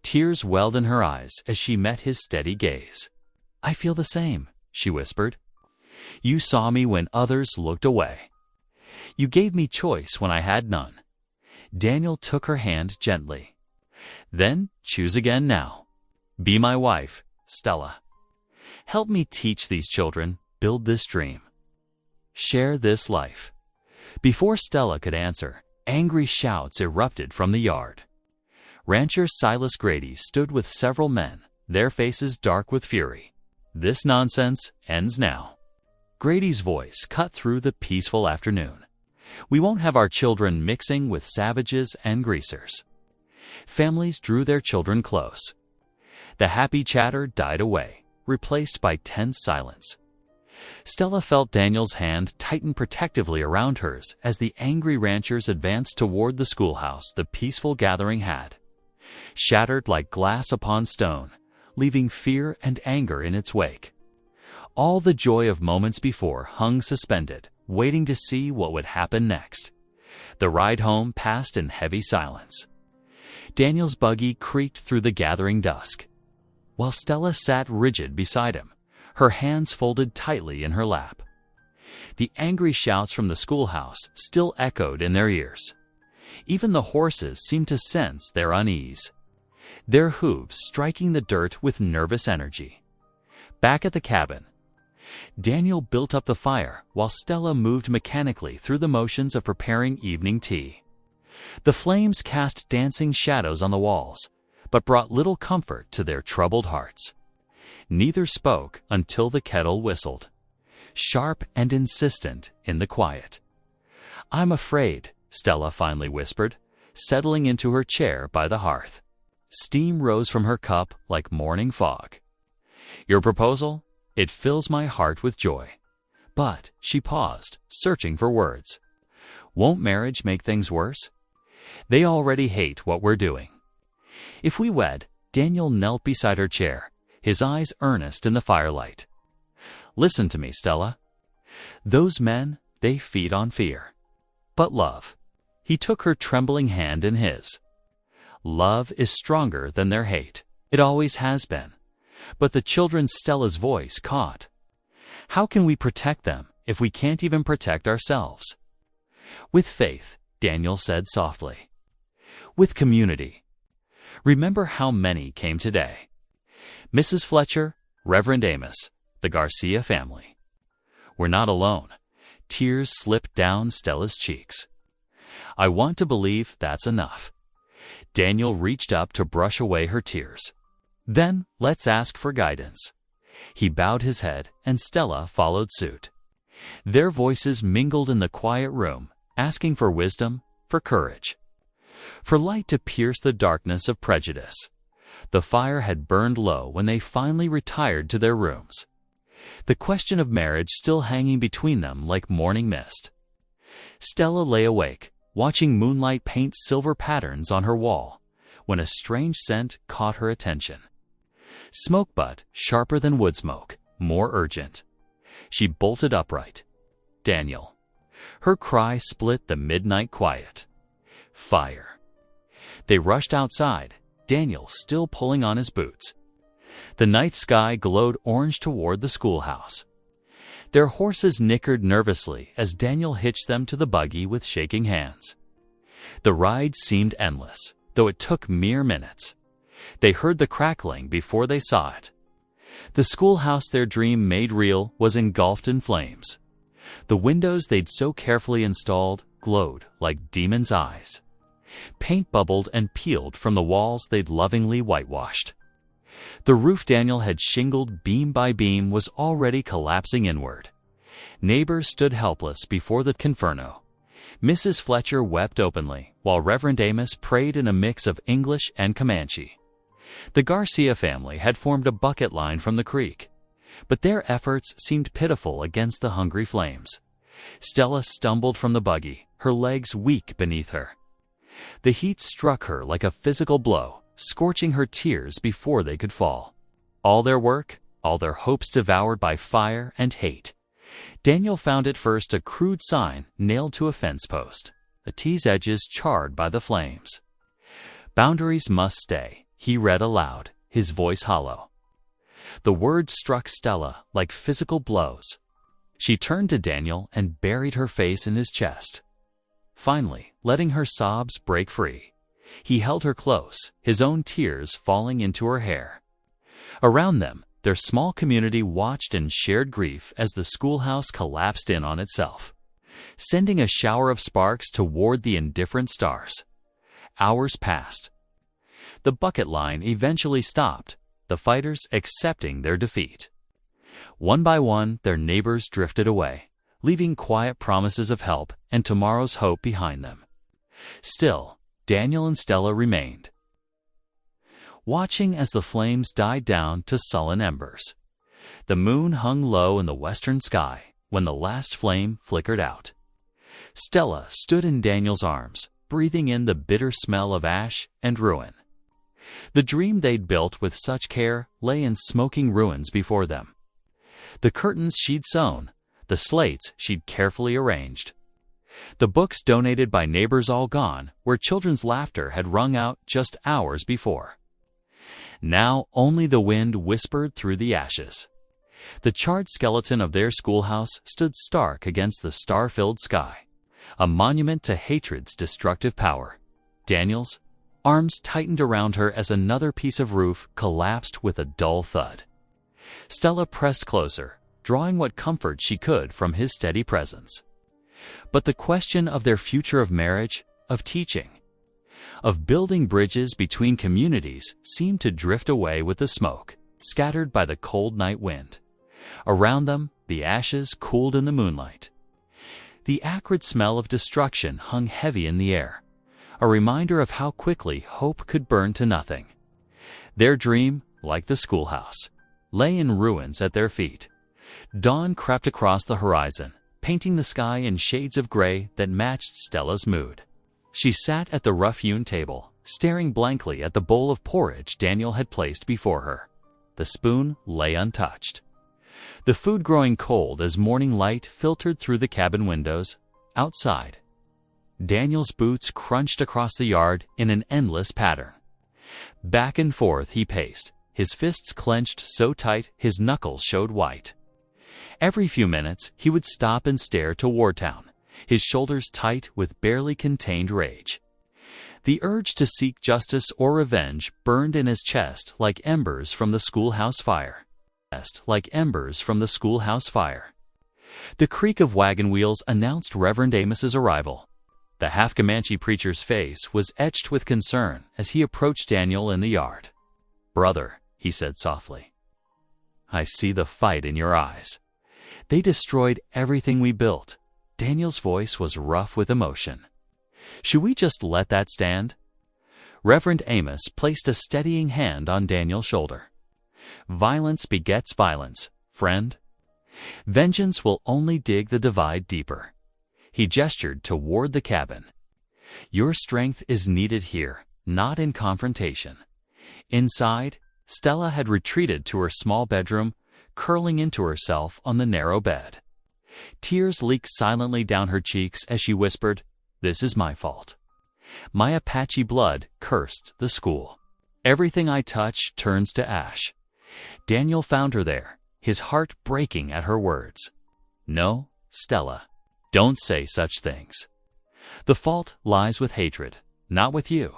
Tears welled in her eyes as she met his steady gaze. "I feel the same," she whispered. "You saw me when others looked away. You gave me choice when I had none." Daniel took her hand gently. "Then choose again now. Be my wife, Stella. Help me teach these children, build this dream. Share this life." Before Stella could answer, angry shouts erupted from the yard. Rancher Silas Grady stood with several men, their faces dark with fury. "This nonsense ends now." Grady's voice cut through the peaceful afternoon. "We won't have our children mixing with savages and greasers." Families drew their children close. The happy chatter died away, replaced by tense silence. Stella felt Daniel's hand tighten protectively around hers as the angry ranchers advanced toward the schoolhouse the peaceful gathering had. Shattered like glass upon stone, leaving fear and anger in its wake. All the joy of moments before hung suspended, waiting to see what would happen next. The ride home passed in heavy silence. Daniel's buggy creaked through the gathering dusk, while Stella sat rigid beside him, her hands folded tightly in her lap. The angry shouts from the schoolhouse still echoed in their ears. Even the horses seemed to sense their unease, their hooves striking the dirt with nervous energy. Back at the cabin, Daniel built up the fire while Stella moved mechanically through the motions of preparing evening tea. The flames cast dancing shadows on the walls, but brought little comfort to their troubled hearts. Neither spoke until the kettle whistled, sharp and insistent in the quiet. "I'm afraid," Stella finally whispered, settling into her chair by the hearth. Steam rose from her cup like morning fog. "Your proposal? It fills my heart with joy." But she paused, searching for words. "Won't marriage make things worse? They already hate what we're doing." "If we wed," Daniel knelt beside her chair, his eyes earnest in the firelight. "Listen to me, Stella. Those men, they feed on fear. But love." He took her trembling hand in his. "Love is stronger than their hate. It always has been. But the children Stella's voice caught. How can we protect them if we can't even protect ourselves? With faith, Daniel said softly. With community. Remember how many came today. Mrs. Fletcher, Reverend Amos, the Garcia family. We're not alone. Tears slipped down Stella's cheeks. I want to believe that's enough. Daniel reached up to brush away her tears. Then let's ask for guidance. He bowed his head, and Stella followed suit. Their voices mingled in the quiet room, asking for wisdom, for courage, for light to pierce the darkness of prejudice. The fire had burned low when they finally retired to their rooms, the question of marriage still hanging between them like morning mist. Stella lay awake, watching moonlight paint silver patterns on her wall, when a strange scent caught her attention. Smoke butt, sharper than wood smoke, more urgent. She bolted upright. Daniel. Her cry split the midnight quiet. Fire. They rushed outside, Daniel still pulling on his boots. The night sky glowed orange toward the schoolhouse. Their horses nickered nervously as Daniel hitched them to the buggy with shaking hands. The ride seemed endless, though it took mere minutes. They heard the crackling before they saw it. The schoolhouse their dream made real was engulfed in flames. The windows they'd so carefully installed glowed like demons' eyes. Paint bubbled and peeled from the walls they'd lovingly whitewashed. The roof Daniel had shingled beam by beam was already collapsing inward. Neighbors stood helpless before the inferno. Mrs. Fletcher wept openly, while Reverend Amos prayed in a mix of English and Comanche. The Garcia family had formed a bucket line from the creek, but their efforts seemed pitiful against the hungry flames. Stella stumbled from the buggy, her legs weak beneath her. The heat struck her like a physical blow, scorching her tears before they could fall. All their work, all their hopes devoured by fire and hate. Daniel found at first a crude sign nailed to a fence post, the T's edges charred by the flames. Boundaries must stay, he read aloud, his voice hollow. The words struck Stella like physical blows. She turned to Daniel and buried her face in his chest. Finally, letting her sobs break free, he held her close, his own tears falling into her hair. Around them, their small community watched in shared grief as the schoolhouse collapsed in on itself, sending a shower of sparks toward the indifferent stars. Hours passed. The bucket line eventually stopped, the fighters accepting their defeat. One by one, their neighbors drifted away, leaving quiet promises of help and tomorrow's hope behind them. Still, Daniel and Stella remained, watching as the flames died down to sullen embers. The moon hung low in the western sky when the last flame flickered out. Stella stood in Daniel's arms, breathing in the bitter smell of ash and ruin. The dream they'd built with such care lay in smoking ruins before them. The curtains she'd sewn, the slates she'd carefully arranged. The books donated by neighbors all gone, where children's laughter had rung out just hours before. Now only the wind whispered through the ashes. The charred skeleton of their schoolhouse stood stark against the star-filled sky, a monument to hatred's destructive power. Daniel's arms tightened around her as another piece of roof collapsed with a dull thud. Stella pressed closer, drawing what comfort she could from his steady presence. But the question of their future of marriage, of teaching, of building bridges between communities seemed to drift away with the smoke, scattered by the cold night wind. Around them, the ashes cooled in the moonlight. The acrid smell of destruction hung heavy in the air, a reminder of how quickly hope could burn to nothing. Their dream, like the schoolhouse, lay in ruins at their feet. Dawn crept across the horizon, painting the sky in shades of gray that matched Stella's mood. She sat at the rough-hewn table, staring blankly at the bowl of porridge Daniel had placed before her. The spoon lay untouched. The food growing cold as morning light filtered through the cabin windows. Outside, Daniel's boots crunched across the yard in an endless pattern. Back and forth he paced, his fists clenched so tight his knuckles showed white. Every few minutes he would stop and stare toward town, his shoulders tight with barely contained rage. The urge to seek justice or revenge burned in his chest like embers from the schoolhouse fire. The creak of wagon wheels announced Reverend Amos's arrival. The half-Comanche preacher's face was etched with concern as he approached Daniel in the yard. "Brother," he said softly, "I see the fight in your eyes. They destroyed everything we built." Daniel's voice was rough with emotion. "Should we just let that stand?" Reverend Amos placed a steadying hand on Daniel's shoulder. "Violence begets violence, friend. Vengeance will only dig the divide deeper." He gestured toward the cabin. "Your strength is needed here, not in confrontation." Inside, Stella had retreated to her small bedroom, curling into herself on the narrow bed. Tears leaked silently down her cheeks as she whispered, "This is my fault. My Apache blood cursed the school. Everything I touch turns to ash." Daniel found her there, his heart breaking at her words. "No, Stella, don't say such things. The fault lies with hatred, not with you."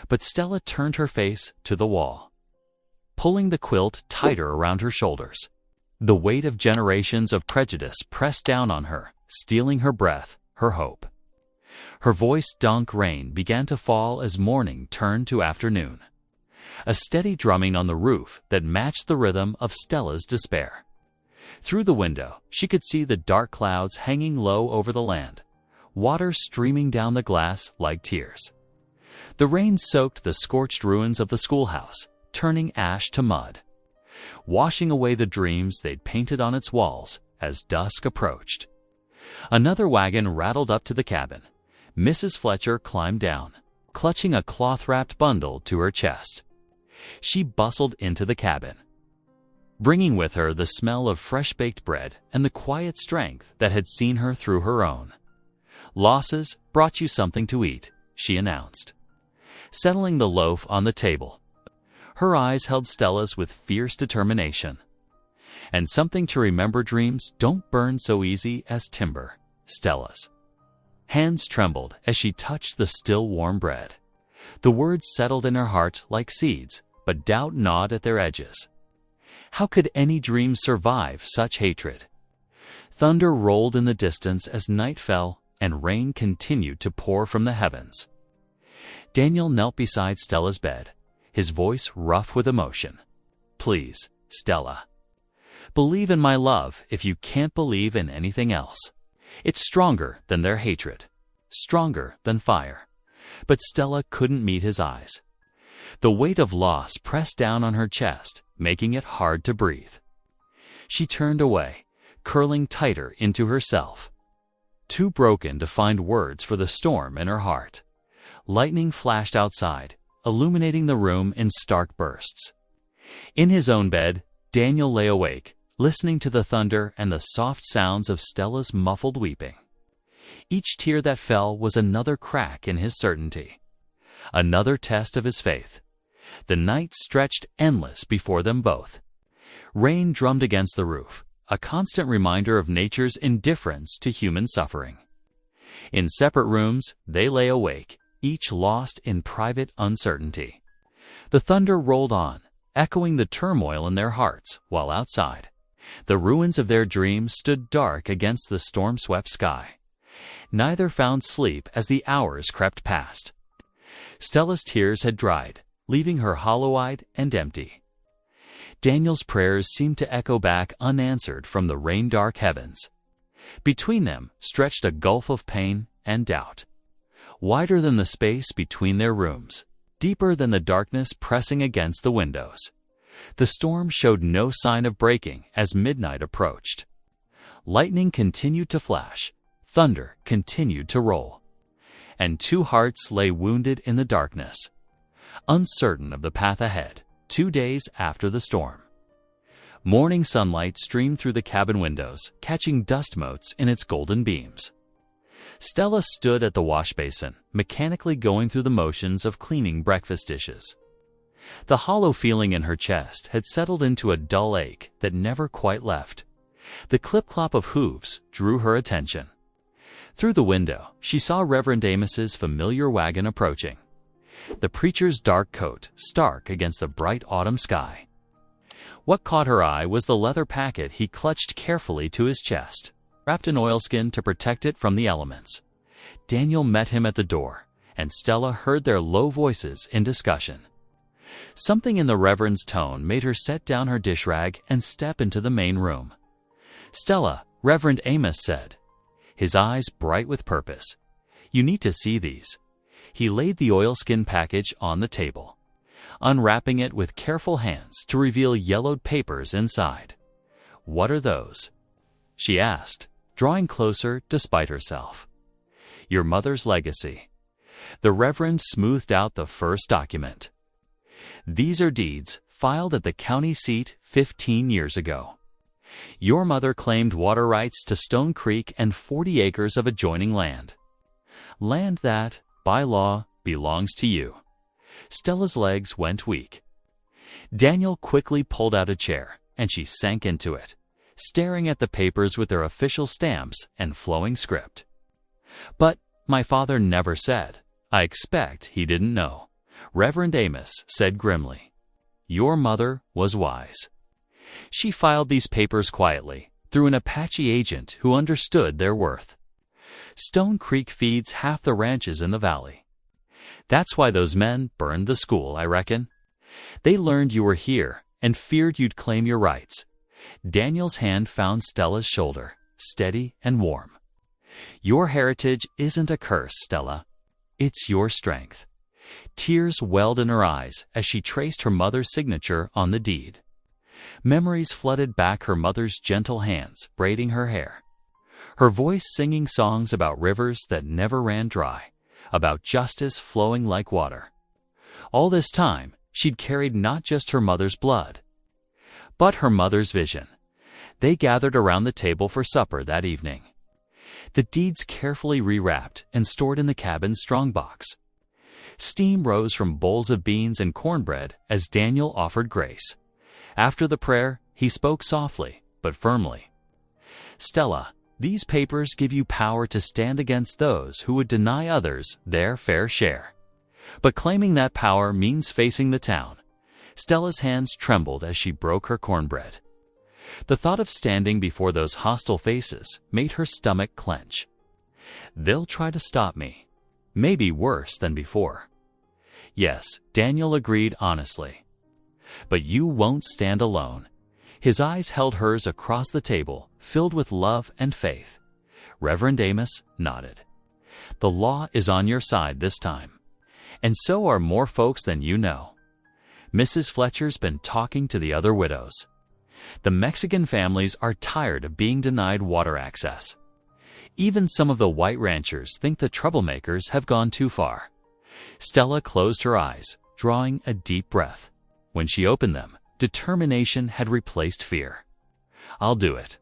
But Stella turned her face to the wall, pulling the quilt tighter around her shoulders. The weight of generations of prejudice pressed down on her, stealing her breath, her hope. Her voice dunk rain began to fall as morning turned to afternoon. A steady drumming on the roof that matched the rhythm of Stella's despair. Through the window, she could see the dark clouds hanging low over the land, water streaming down the glass like tears. The rain soaked the scorched ruins of the schoolhouse, turning ash to mud, washing away the dreams they'd painted on its walls as dusk approached. Another wagon rattled up to the cabin. Mrs. Fletcher climbed down, clutching a cloth-wrapped bundle to her chest. She bustled into the cabin, bringing with her the smell of fresh-baked bread and the quiet strength that had seen her through her own. "Losses brought you something to eat," she announced, settling the loaf on the table. Her eyes held Stella's with fierce determination. "And something to remember, dreams don't burn so easy as timber." Stella's hands trembled as she touched the still warm bread. The words settled in her heart like seeds, but doubt gnawed at their edges. How could any dream survive such hatred? Thunder rolled in the distance as night fell and rain continued to pour from the heavens. Daniel knelt beside Stella's bed, his voice rough with emotion. "Please, Stella, believe in my love if you can't believe in anything else. It's stronger than their hatred, stronger than fire." But Stella couldn't meet his eyes. The weight of loss pressed down on her chest, making it hard to breathe. She turned away, curling tighter into herself, too broken to find words for the storm in her heart. Lightning flashed outside, illuminating the room in stark bursts. In his own bed, Daniel lay awake, listening to the thunder and the soft sounds of Stella's muffled weeping. Each tear that fell was another crack in his certainty, another test of his faith. The night stretched endless before them both. Rain drummed against the roof, a constant reminder of nature's indifference to human suffering. In separate rooms, they lay awake, each lost in private uncertainty. The thunder rolled on, echoing the turmoil in their hearts, while outside, the ruins of their dreams stood dark against the storm-swept sky. Neither found sleep as the hours crept past. Stella's tears had dried, leaving her hollow-eyed and empty. Daniel's prayers seemed to echo back unanswered from the rain-dark heavens. Between them stretched a gulf of pain and doubt, wider than the space between their rooms, deeper than the darkness pressing against the windows. The storm showed no sign of breaking as midnight approached. Lightning continued to flash, thunder continued to roll, and two hearts lay wounded in the darkness, uncertain of the path ahead, 2 days after the storm. Morning sunlight streamed through the cabin windows, catching dust motes in its golden beams. Stella stood at the wash basin, mechanically going through the motions of cleaning breakfast dishes. The hollow feeling in her chest had settled into a dull ache that never quite left. The clip-clop of hooves drew her attention. Through the window, she saw Reverend Amos's familiar wagon approaching. The preacher's dark coat stark against the bright autumn sky. What caught her eye was the leather packet he clutched carefully to his chest, wrapped in oilskin to protect it from the elements. Daniel met him at the door, and Stella heard their low voices in discussion. Something in the Reverend's tone made her set down her dish rag and step into the main room. "Stella," Reverend Amos said, his eyes bright with purpose. "You need to see these." He laid the oilskin package on the table, unwrapping it with careful hands to reveal yellowed papers inside. "What are those?" she asked, drawing closer despite herself. "Your mother's legacy." The Reverend smoothed out the first document. "These are deeds filed at the county seat 15 years ago. Your mother claimed water rights to Stone Creek and 40 acres of adjoining land. Land that, by law, belongs to you." Stella's legs went weak. Daniel quickly pulled out a chair, and she sank into it, staring at the papers with their official stamps and flowing script. "But my father never said." "I expect he didn't know," Reverend Amos said grimly. "Your mother was wise. She filed these papers quietly, through an Apache agent who understood their worth. Stone Creek feeds half the ranches in the valley. That's why those men burned the school, I reckon. They learned you were here and feared you'd claim your rights." Daniel's hand found Stella's shoulder, steady and warm. "Your heritage isn't a curse, Stella. It's your strength." Tears welled in her eyes as she traced her mother's signature on the deed. Memories flooded back her mother's gentle hands braiding her hair, her voice singing songs about rivers that never ran dry, about justice flowing like water. All this time, she'd carried not just her mother's blood, but her mother's vision. They gathered around the table for supper that evening, the deeds carefully rewrapped and stored in the cabin's strongbox. Steam rose from bowls of beans and cornbread as Daniel offered grace. After the prayer, he spoke softly but firmly. "Stella, these papers give you power to stand against those who would deny others their fair share. But claiming that power means facing the town." Stella's hands trembled as she broke her cornbread. The thought of standing before those hostile faces made her stomach clench. "They'll try to stop me. Maybe worse than before." "Yes," Daniel agreed honestly. "But you won't stand alone." His eyes held hers across the table, filled with love and faith. Reverend Amos nodded. "The law is on your side this time. And so are more folks than you know. Mrs. Fletcher's been talking to the other widows. The Mexican families are tired of being denied water access. Even some of the white ranchers think the troublemakers have gone too far." Stella closed her eyes, drawing a deep breath. When she opened them, determination had replaced fear. "I'll do it.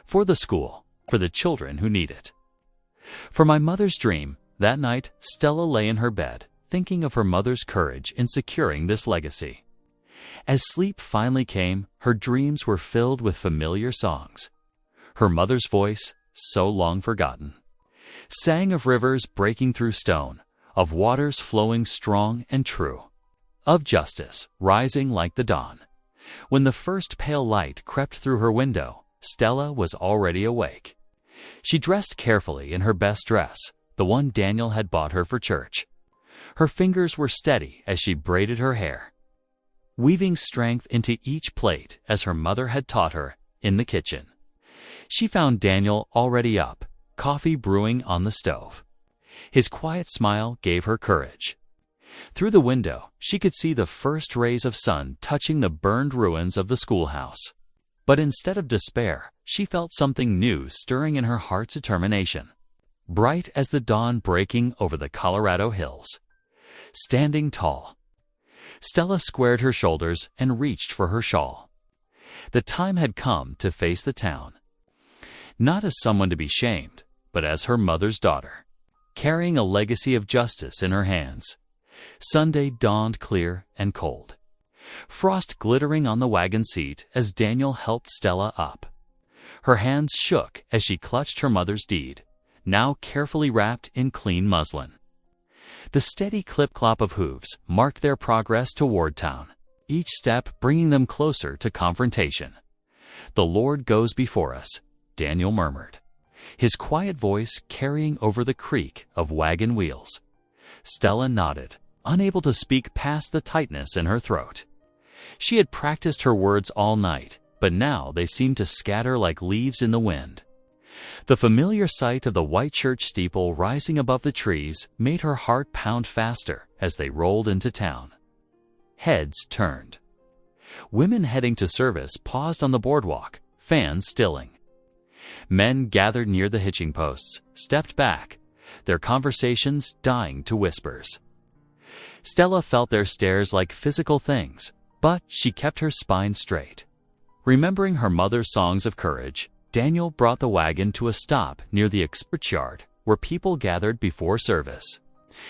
For the school, for the children who need it." For my mother's dream, that night Stella lay in her bed, thinking of her mother's courage in securing this legacy. As sleep finally came, her dreams were filled with familiar songs. Her mother's voice, so long forgotten, sang of rivers breaking through stone, of waters flowing strong and true, of justice rising like the dawn. When the first pale light crept through her window, Stella was already awake. She dressed carefully in her best dress, the one Daniel had bought her for church. Her fingers were steady as she braided her hair, weaving strength into each plate as her mother had taught her in the kitchen. She found Daniel already up, coffee brewing on the stove. His quiet smile gave her courage. Through the window, she could see the first rays of sun touching the burned ruins of the schoolhouse. But instead of despair, she felt something new stirring in her heart's determination, bright as the dawn breaking over the Colorado hills. Standing tall, Stella squared her shoulders and reached for her shawl. The time had come to face the town, not as someone to be shamed, but as her mother's daughter, carrying a legacy of justice in her hands. Sunday dawned clear and cold. Frost glittering on the wagon seat as Daniel helped Stella up. Her hands shook as she clutched her mother's deed, now carefully wrapped in clean muslin. The steady clip-clop of hooves marked their progress toward town, each step bringing them closer to confrontation. "The Lord goes before us," Daniel murmured, his quiet voice carrying over the creak of wagon wheels. Stella nodded, unable to speak past the tightness in her throat. She had practiced her words all night, but now they seemed to scatter like leaves in the wind. The familiar sight of the white church steeple rising above the trees made her heart pound faster as they rolled into town. Heads turned. Women heading to service paused on the boardwalk, fans stilling. Men gathered near the hitching posts, stepped back, their conversations dying to whispers. Stella felt their stares like physical things, but she kept her spine straight. Remembering her mother's songs of courage, Daniel brought the wagon to a stop near the express yard where people gathered before service.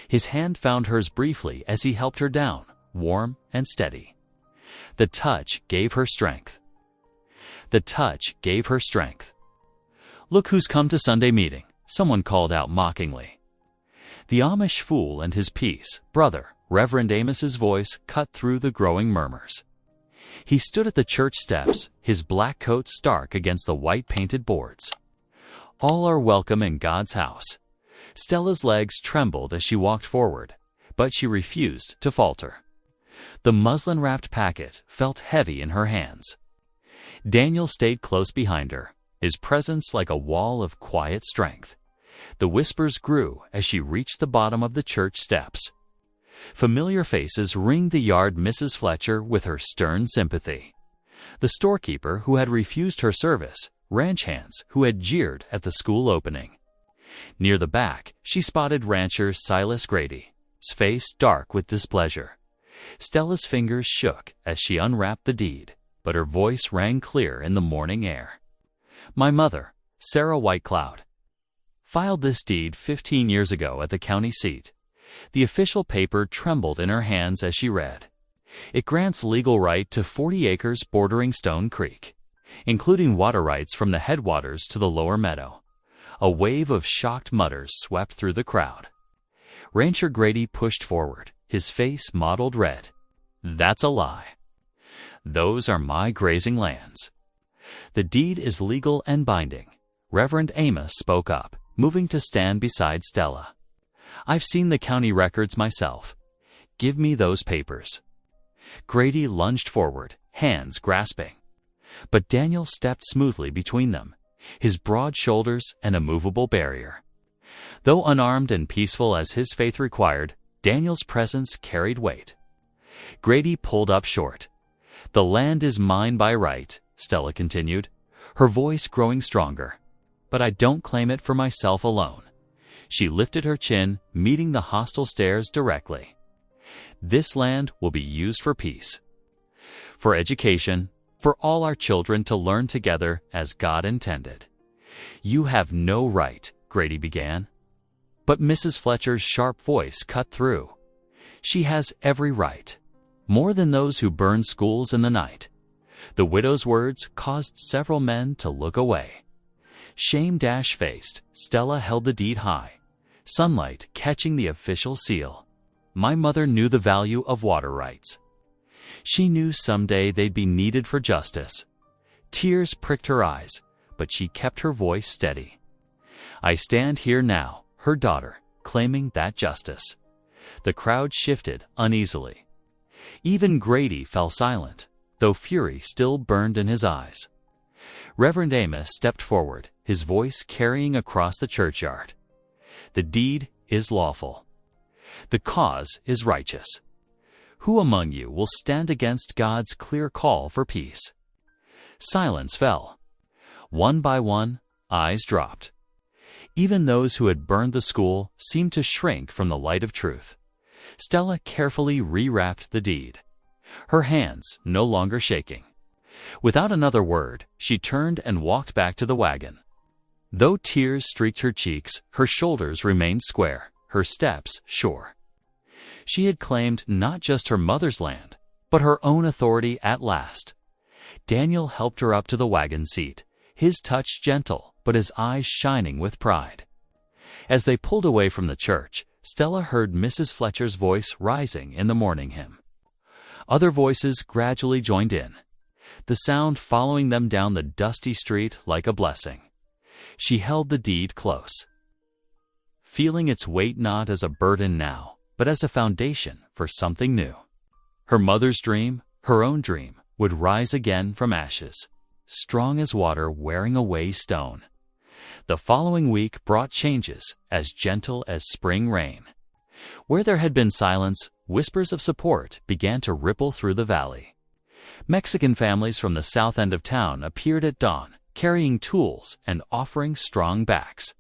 His hand found hers briefly as he helped her down, warm and steady. The touch gave her strength. "Look who's come to Sunday meeting," someone called out mockingly. The Amish fool and his peace, brother, Reverend Amos's voice cut through the growing murmurs. He stood at the church steps, his black coat stark against the white-painted boards. "All are welcome in God's house." Stella's legs trembled as she walked forward, but she refused to falter. The muslin-wrapped packet felt heavy in her hands. Daniel stayed close behind her, his presence like a wall of quiet strength. The whispers grew as she reached the bottom of the church steps. Familiar faces ringed the yard Mrs. Fletcher with her stern sympathy. The storekeeper who had refused her service, ranch hands who had jeered at the school opening. Near the back, she spotted rancher Silas Grady, his face dark with displeasure. Stella's fingers shook as she unwrapped the deed, but her voice rang clear in the morning air. "My mother, Sarah Whitecloud, filed this deed 15 years ago at the county seat." The official paper trembled in her hands as she read. "It grants legal right to 40 acres bordering Stone Creek, including water rights from the headwaters to the lower meadow." A wave of shocked mutters swept through the crowd. Rancher Grady pushed forward, his face mottled red. "That's a lie. Those are my grazing lands." "The deed is legal and binding," Reverend Amos spoke up, moving to stand beside Stella. "I've seen the county records myself. Give me those papers." Grady lunged forward, hands grasping. But Daniel stepped smoothly between them, his broad shoulders an immovable barrier. Though unarmed and peaceful as his faith required, Daniel's presence carried weight. Grady pulled up short. "The land is mine by right," Stella continued, her voice growing stronger. "But I don't claim it for myself alone." She lifted her chin, meeting the hostile stares directly. "This land will be used for peace, for education, for all our children to learn together as God intended." "You have no right," Grady began. But Mrs. Fletcher's sharp voice cut through. "She has every right, more than those who burn schools in the night." The widow's words caused several men to look away. Shame-faced, Stella held the deed high, sunlight catching the official seal. "My mother knew the value of water rights. She knew someday they'd be needed for justice." Tears pricked her eyes, but she kept her voice steady. "I stand here now, her daughter, claiming that justice." The crowd shifted uneasily. Even Grady fell silent, though fury still burned in his eyes. Reverend Amos stepped forward, his voice carrying across the churchyard. "The deed is lawful. The cause is righteous. Who among you will stand against God's clear call for peace?" Silence fell. One by one, eyes dropped. Even those who had burned the school seemed to shrink from the light of truth. Stella carefully rewrapped the deed, her hands no longer shaking. Without another word, she turned and walked back to the wagon. Though tears streaked her cheeks, her shoulders remained square, her steps sure. She had claimed not just her mother's land, but her own authority at last. Daniel helped her up to the wagon seat, his touch gentle, but his eyes shining with pride. As they pulled away from the church, Stella heard Mrs. Fletcher's voice rising in the morning hymn. Other voices gradually joined in, the sound following them down the dusty street like a blessing. She held the deed close, feeling its weight not as a burden now, but as a foundation for something new. Her mother's dream, her own dream, would rise again from ashes, strong as water wearing away stone. The following week brought changes as gentle as spring rain. Where there had been silence, whispers of support began to ripple through the valley. Mexican families from the south end of town appeared at dawn, carrying tools and offering strong backs.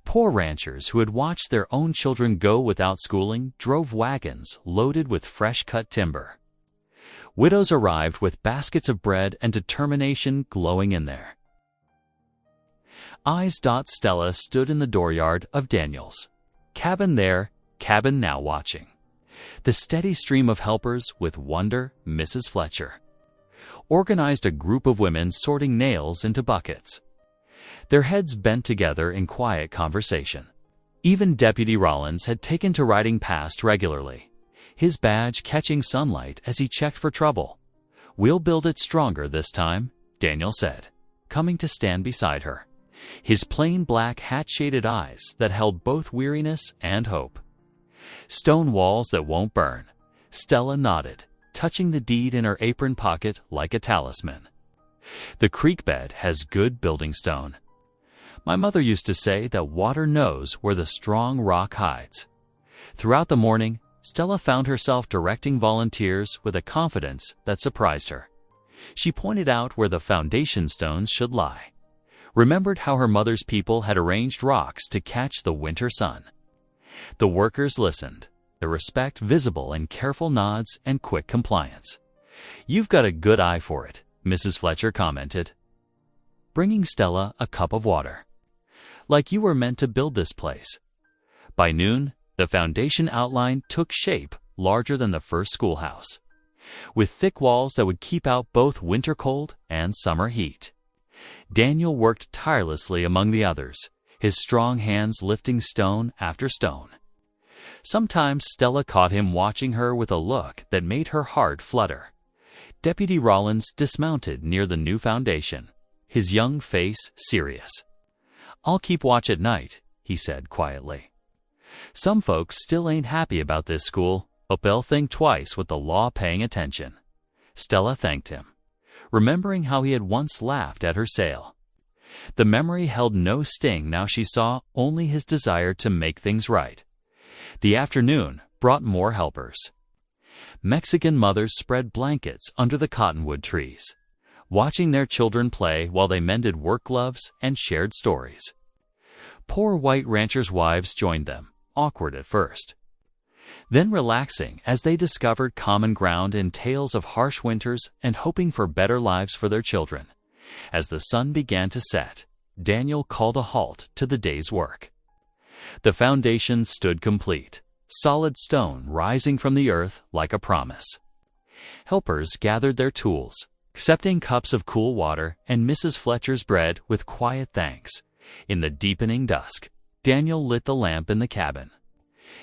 Poor ranchers who had watched their own children go without schooling drove wagons loaded with fresh-cut timber. Widows arrived with baskets of bread and determination glowing in there. Eyes. Stella stood in the dooryard of Daniel's. Cabin there, cabin now watching. The steady stream of helpers with wonder, Mrs. Fletcher organized a group of women sorting nails into buckets, their heads bent together in quiet conversation. Even Deputy Rollins had taken to riding past regularly, his badge catching sunlight as he checked for trouble. "We'll build it stronger this time," Daniel said, coming to stand beside her, his plain black hat-shaded eyes that held both weariness and hope. "Stone walls that won't burn." Stella nodded, touching the deed in her apron pocket like a talisman. "The creek bed has good building stone. My mother used to say that water knows where the strong rock hides." Throughout the morning, Stella found herself directing volunteers with a confidence that surprised her. She pointed out where the foundation stones should lie, remembered how her mother's people had arranged rocks to catch the winter sun. The workers listened, the respect visible in careful nods and quick compliance. "You've got a good eye for it," Mrs. Fletcher commented, bringing Stella a cup of water. "Like you were meant to build this place." By noon, the foundation outline took shape larger than the first schoolhouse, with thick walls that would keep out both winter cold and summer heat. Daniel worked tirelessly among the others, his strong hands lifting stone after stone. Sometimes Stella caught him watching her with a look that made her heart flutter. Deputy Rollins dismounted near the new foundation, his young face serious. "I'll keep watch at night," he said quietly. "Some folks still ain't happy about this school, but they'll think twice with the law paying attention." Stella thanked him, remembering how he had once laughed at her sale. The memory held no sting now she saw only his desire to make things right. The afternoon brought more helpers. Mexican mothers spread blankets under the cottonwood trees, watching their children play while they mended work gloves and shared stories. Poor white ranchers' wives joined them, awkward at first, then relaxing as they discovered common ground in tales of harsh winters and hoping for better lives for their children. As the sun began to set, Daniel called a halt to the day's work. The foundation stood complete, solid stone rising from the earth like a promise. Helpers gathered their tools, accepting cups of cool water and Mrs. Fletcher's bread with quiet thanks. In the deepening dusk, Daniel lit the lamp in the cabin.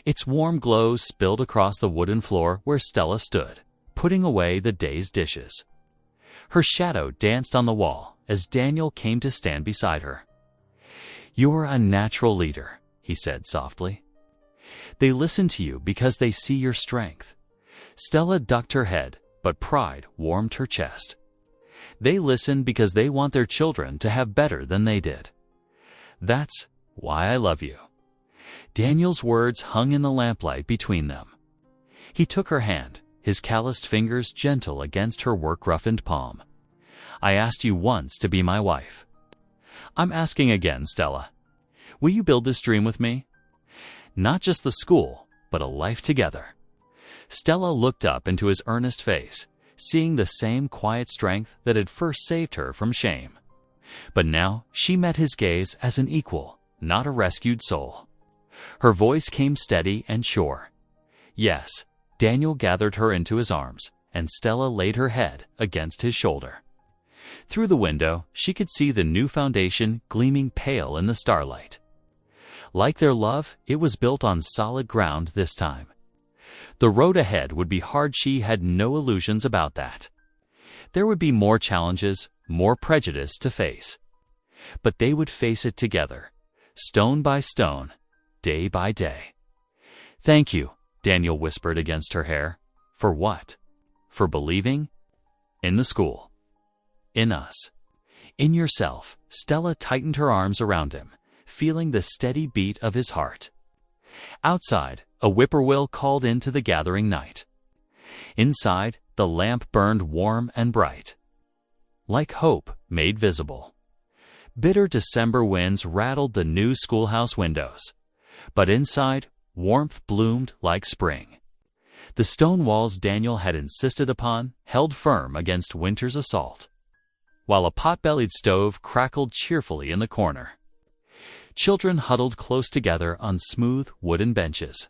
Its warm glow spilled across the wooden floor where Stella stood, putting away the day's dishes. Her shadow danced on the wall as Daniel came to stand beside her. "You're a natural leader," he said softly. "They listen to you because they see your strength." Stella ducked her head, but pride warmed her chest. "They listen because they want their children to have better than they did. That's why I love you." Daniel's words hung in the lamplight between them. He took her hand, his calloused fingers gentle against her work-roughened palm. "I asked you once to be my wife. I'm asking again, Stella. Will you build this dream with me? Not just the school, but a life together." Stella looked up into his earnest face, seeing the same quiet strength that had first saved her from shame. But now she met his gaze as an equal, not a rescued soul. Her voice came steady and sure. Yes, Daniel gathered her into his arms, and Stella laid her head against his shoulder. Through the window, she could see the new foundation gleaming pale in the starlight. Like their love, it was built on solid ground this time. The road ahead would be hard, she had no illusions about that. There would be more challenges, more prejudice to face. But they would face it together, stone by stone, day by day. "Thank you," Daniel whispered against her hair. "For what?" "For believing in the school, in us, in yourself." Stella tightened her arms around him, feeling the steady beat of his heart. Outside, a whippoorwill called into the gathering night. Inside, the lamp burned warm and bright, like hope made visible. Bitter December winds rattled the new schoolhouse windows, but inside, warmth bloomed like spring. The stone walls Daniel had insisted upon held firm against winter's assault, while a pot-bellied stove crackled cheerfully in the corner. Children huddled close together on smooth wooden benches,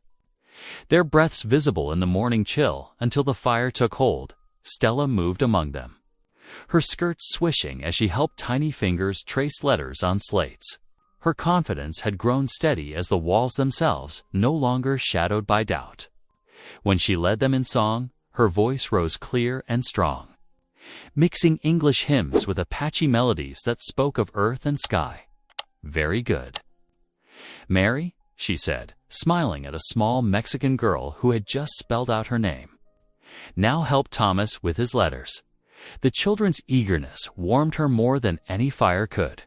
their breaths visible in the morning chill until the fire took hold. Stella moved among them, her skirts swishing as she helped tiny fingers trace letters on slates. Her confidence had grown steady as the walls themselves no longer shadowed by doubt. When she led them in song, her voice rose clear and strong, mixing English hymns with Apache melodies that spoke of earth and sky. "Very good, Mary," she said, smiling at a small Mexican girl who had just spelled out her name. "Now help Thomas with his letters." The children's eagerness warmed her more than any fire could.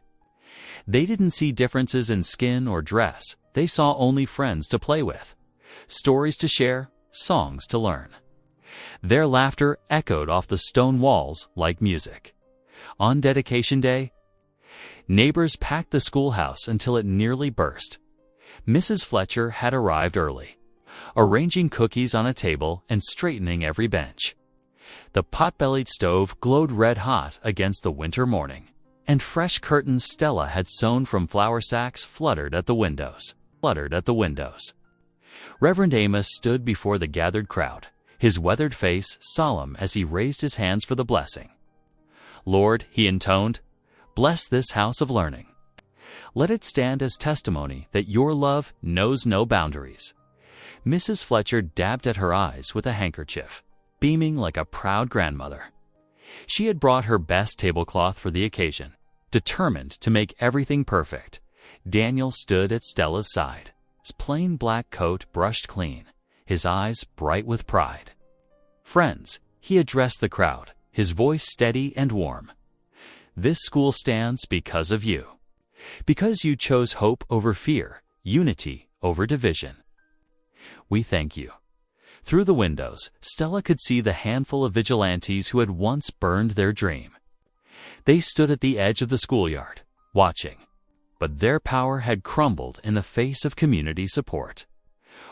They didn't see differences in skin or dress. They saw only friends to play with, stories to share, songs to learn. Their laughter echoed off the stone walls like music. On dedication day, neighbors packed the schoolhouse until it nearly burst. Mrs. Fletcher had arrived early, arranging cookies on a table and straightening every bench. The pot-bellied stove glowed red-hot against the winter morning, and fresh curtains Stella had sewn from flour sacks fluttered at the windows. Reverend Amos stood before the gathered crowd, his weathered face solemn as he raised his hands for the blessing. "Lord," he intoned, "bless this house of learning. Let it stand as testimony that your love knows no boundaries." Mrs. Fletcher dabbed at her eyes with a handkerchief, beaming like a proud grandmother. She had brought her best tablecloth for the occasion, determined to make everything perfect. Daniel stood at Stella's side, his plain black coat brushed clean, his eyes bright with pride. "Friends," he addressed the crowd, his voice steady and warm, "this school stands because of you. Because you chose hope over fear, unity over division. We thank you." Through the windows, Stella could see the handful of vigilantes who had once burned their dream. They stood at the edge of the schoolyard, watching, but their power had crumbled in the face of community support.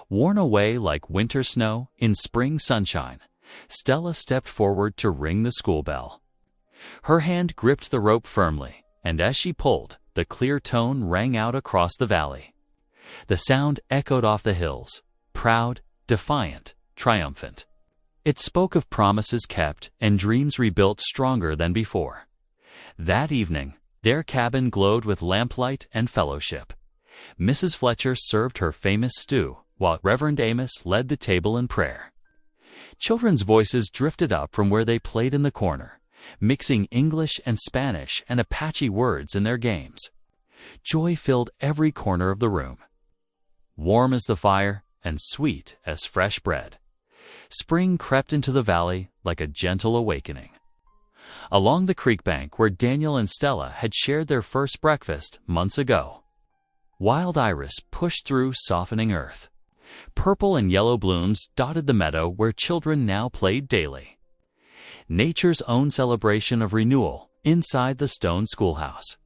Worn away like winter snow in spring sunshine, Stella stepped forward to ring the school bell. Her hand gripped the rope firmly, and as she pulled, the clear tone rang out across the valley. The sound echoed off the hills, proud, defiant, triumphant. It spoke of promises kept and dreams rebuilt stronger than before. That evening, their cabin glowed with lamplight and fellowship. Mrs. Fletcher served her famous stew, while Reverend Amos led the table in prayer. Children's voices drifted up from where they played in the corner, mixing English and Spanish and Apache words in their games. Joy filled every corner of the room. Warm as the fire and sweet as fresh bread, spring crept into the valley like a gentle awakening. Along the creek bank where Daniel and Stella had shared their first breakfast months ago, wild iris pushed through softening earth. Purple and yellow blooms dotted the meadow where children now played daily. Nature's own celebration of renewal inside the stone schoolhouse.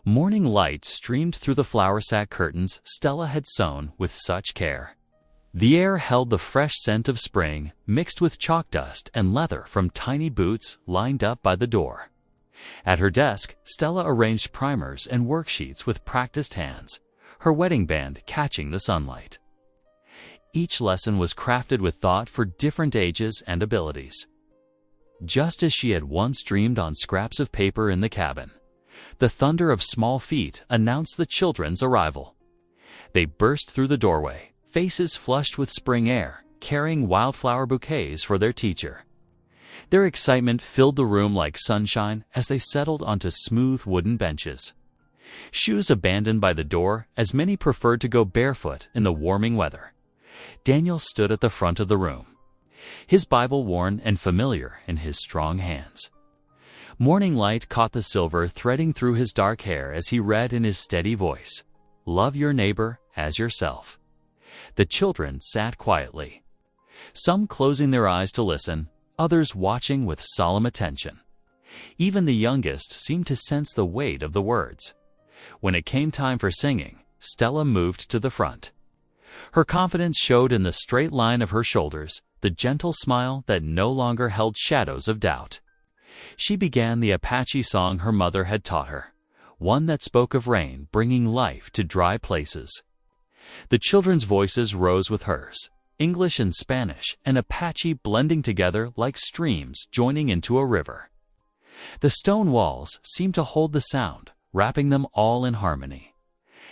Morning light streamed through the flour sack curtains Stella had sewn with such care. The air held the fresh scent of spring mixed with chalk dust and leather from tiny boots lined up by the door. At her desk, Stella arranged primers and worksheets with practiced hands, her wedding band catching the sunlight. Each lesson was crafted with thought for different ages and abilities. Just as she had once dreamed on scraps of paper in the cabin, the thunder of small feet announced the children's arrival. They burst through the doorway, faces flushed with spring air, carrying wildflower bouquets for their teacher. Their excitement filled the room like sunshine as they settled onto smooth wooden benches. Shoes abandoned by the door, as many preferred to go barefoot in the warming weather. Daniel stood at the front of the room, his Bible worn and familiar in his strong hands. Morning light caught the silver threading through his dark hair as he read in his steady voice, "Love your neighbor as yourself." The children sat quietly, some closing their eyes to listen, others watching with solemn attention. Even the youngest seemed to sense the weight of the words. When it came time for singing, Stella moved to the front. Her confidence showed in the straight line of her shoulders, the gentle smile that no longer held shadows of doubt. She began the Apache song her mother had taught her, one that spoke of rain bringing life to dry places. The children's voices rose with hers, English and Spanish and Apache blending together like streams joining into a river. The stone walls seemed to hold the sound, wrapping them all in harmony.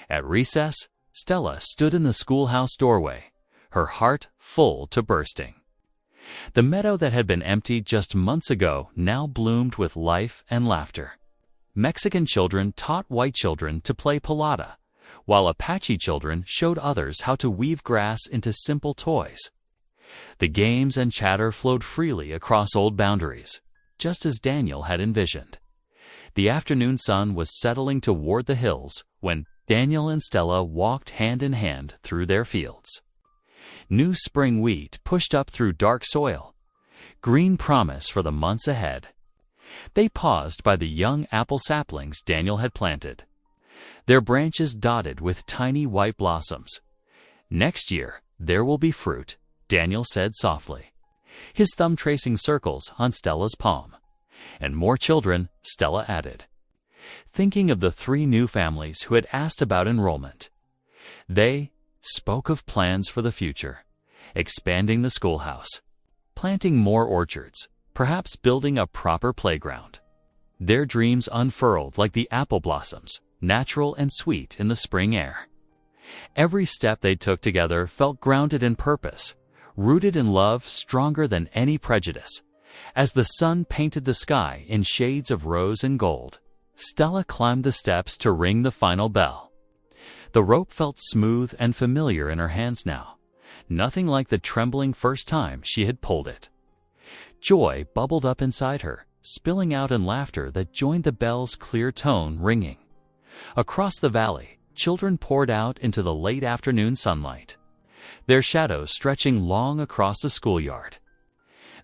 At recess, Stella stood in the schoolhouse doorway, her heart full to bursting. The meadow that had been empty just months ago now bloomed with life and laughter. Mexican children taught white children to play pelota, while Apache children showed others how to weave grass into simple toys. The games and chatter flowed freely across old boundaries, just as Daniel had envisioned. The afternoon sun was settling toward the hills when Daniel and Stella walked hand in hand through their fields. New spring wheat pushed up through dark soil, green promise for the months ahead. They paused by the young apple saplings Daniel had planted, their branches dotted with tiny white blossoms. "Next year, there will be fruit," Daniel said softly, his thumb tracing circles on Stella's palm. "And more children," Stella added, thinking of the 3 new families who had asked about enrollment. They spoke of plans for the future, expanding the schoolhouse, planting more orchards, perhaps building a proper playground. Their dreams unfurled like the apple blossoms, natural and sweet in the spring air. Every step they took together felt grounded in purpose, rooted in love stronger than any prejudice. As the sun painted the sky in shades of rose and gold, Stella climbed the steps to ring the final bell. The rope felt smooth and familiar in her hands now, nothing like the trembling first time she had pulled it. Joy bubbled up inside her, spilling out in laughter that joined the bell's clear tone ringing. Across the valley, children poured out into the late afternoon sunlight, their shadows stretching long across the schoolyard.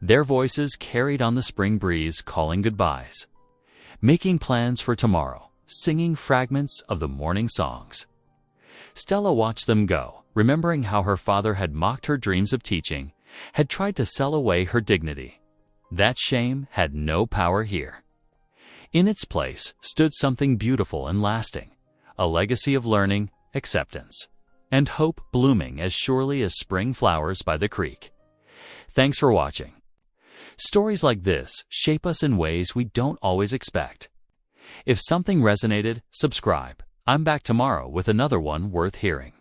Their voices carried on the spring breeze, calling goodbyes, making plans for tomorrow, singing fragments of the morning songs. Stella watched them go, remembering how her father had mocked her dreams of teaching, had tried to sell away her dignity. That shame had no power here. In its place stood something beautiful and lasting, a legacy of learning, acceptance, and hope blooming as surely as spring flowers by the creek. Thanks for watching. Stories like this shape us in ways we don't always expect. If something resonated, subscribe. I'm back tomorrow with another one worth hearing.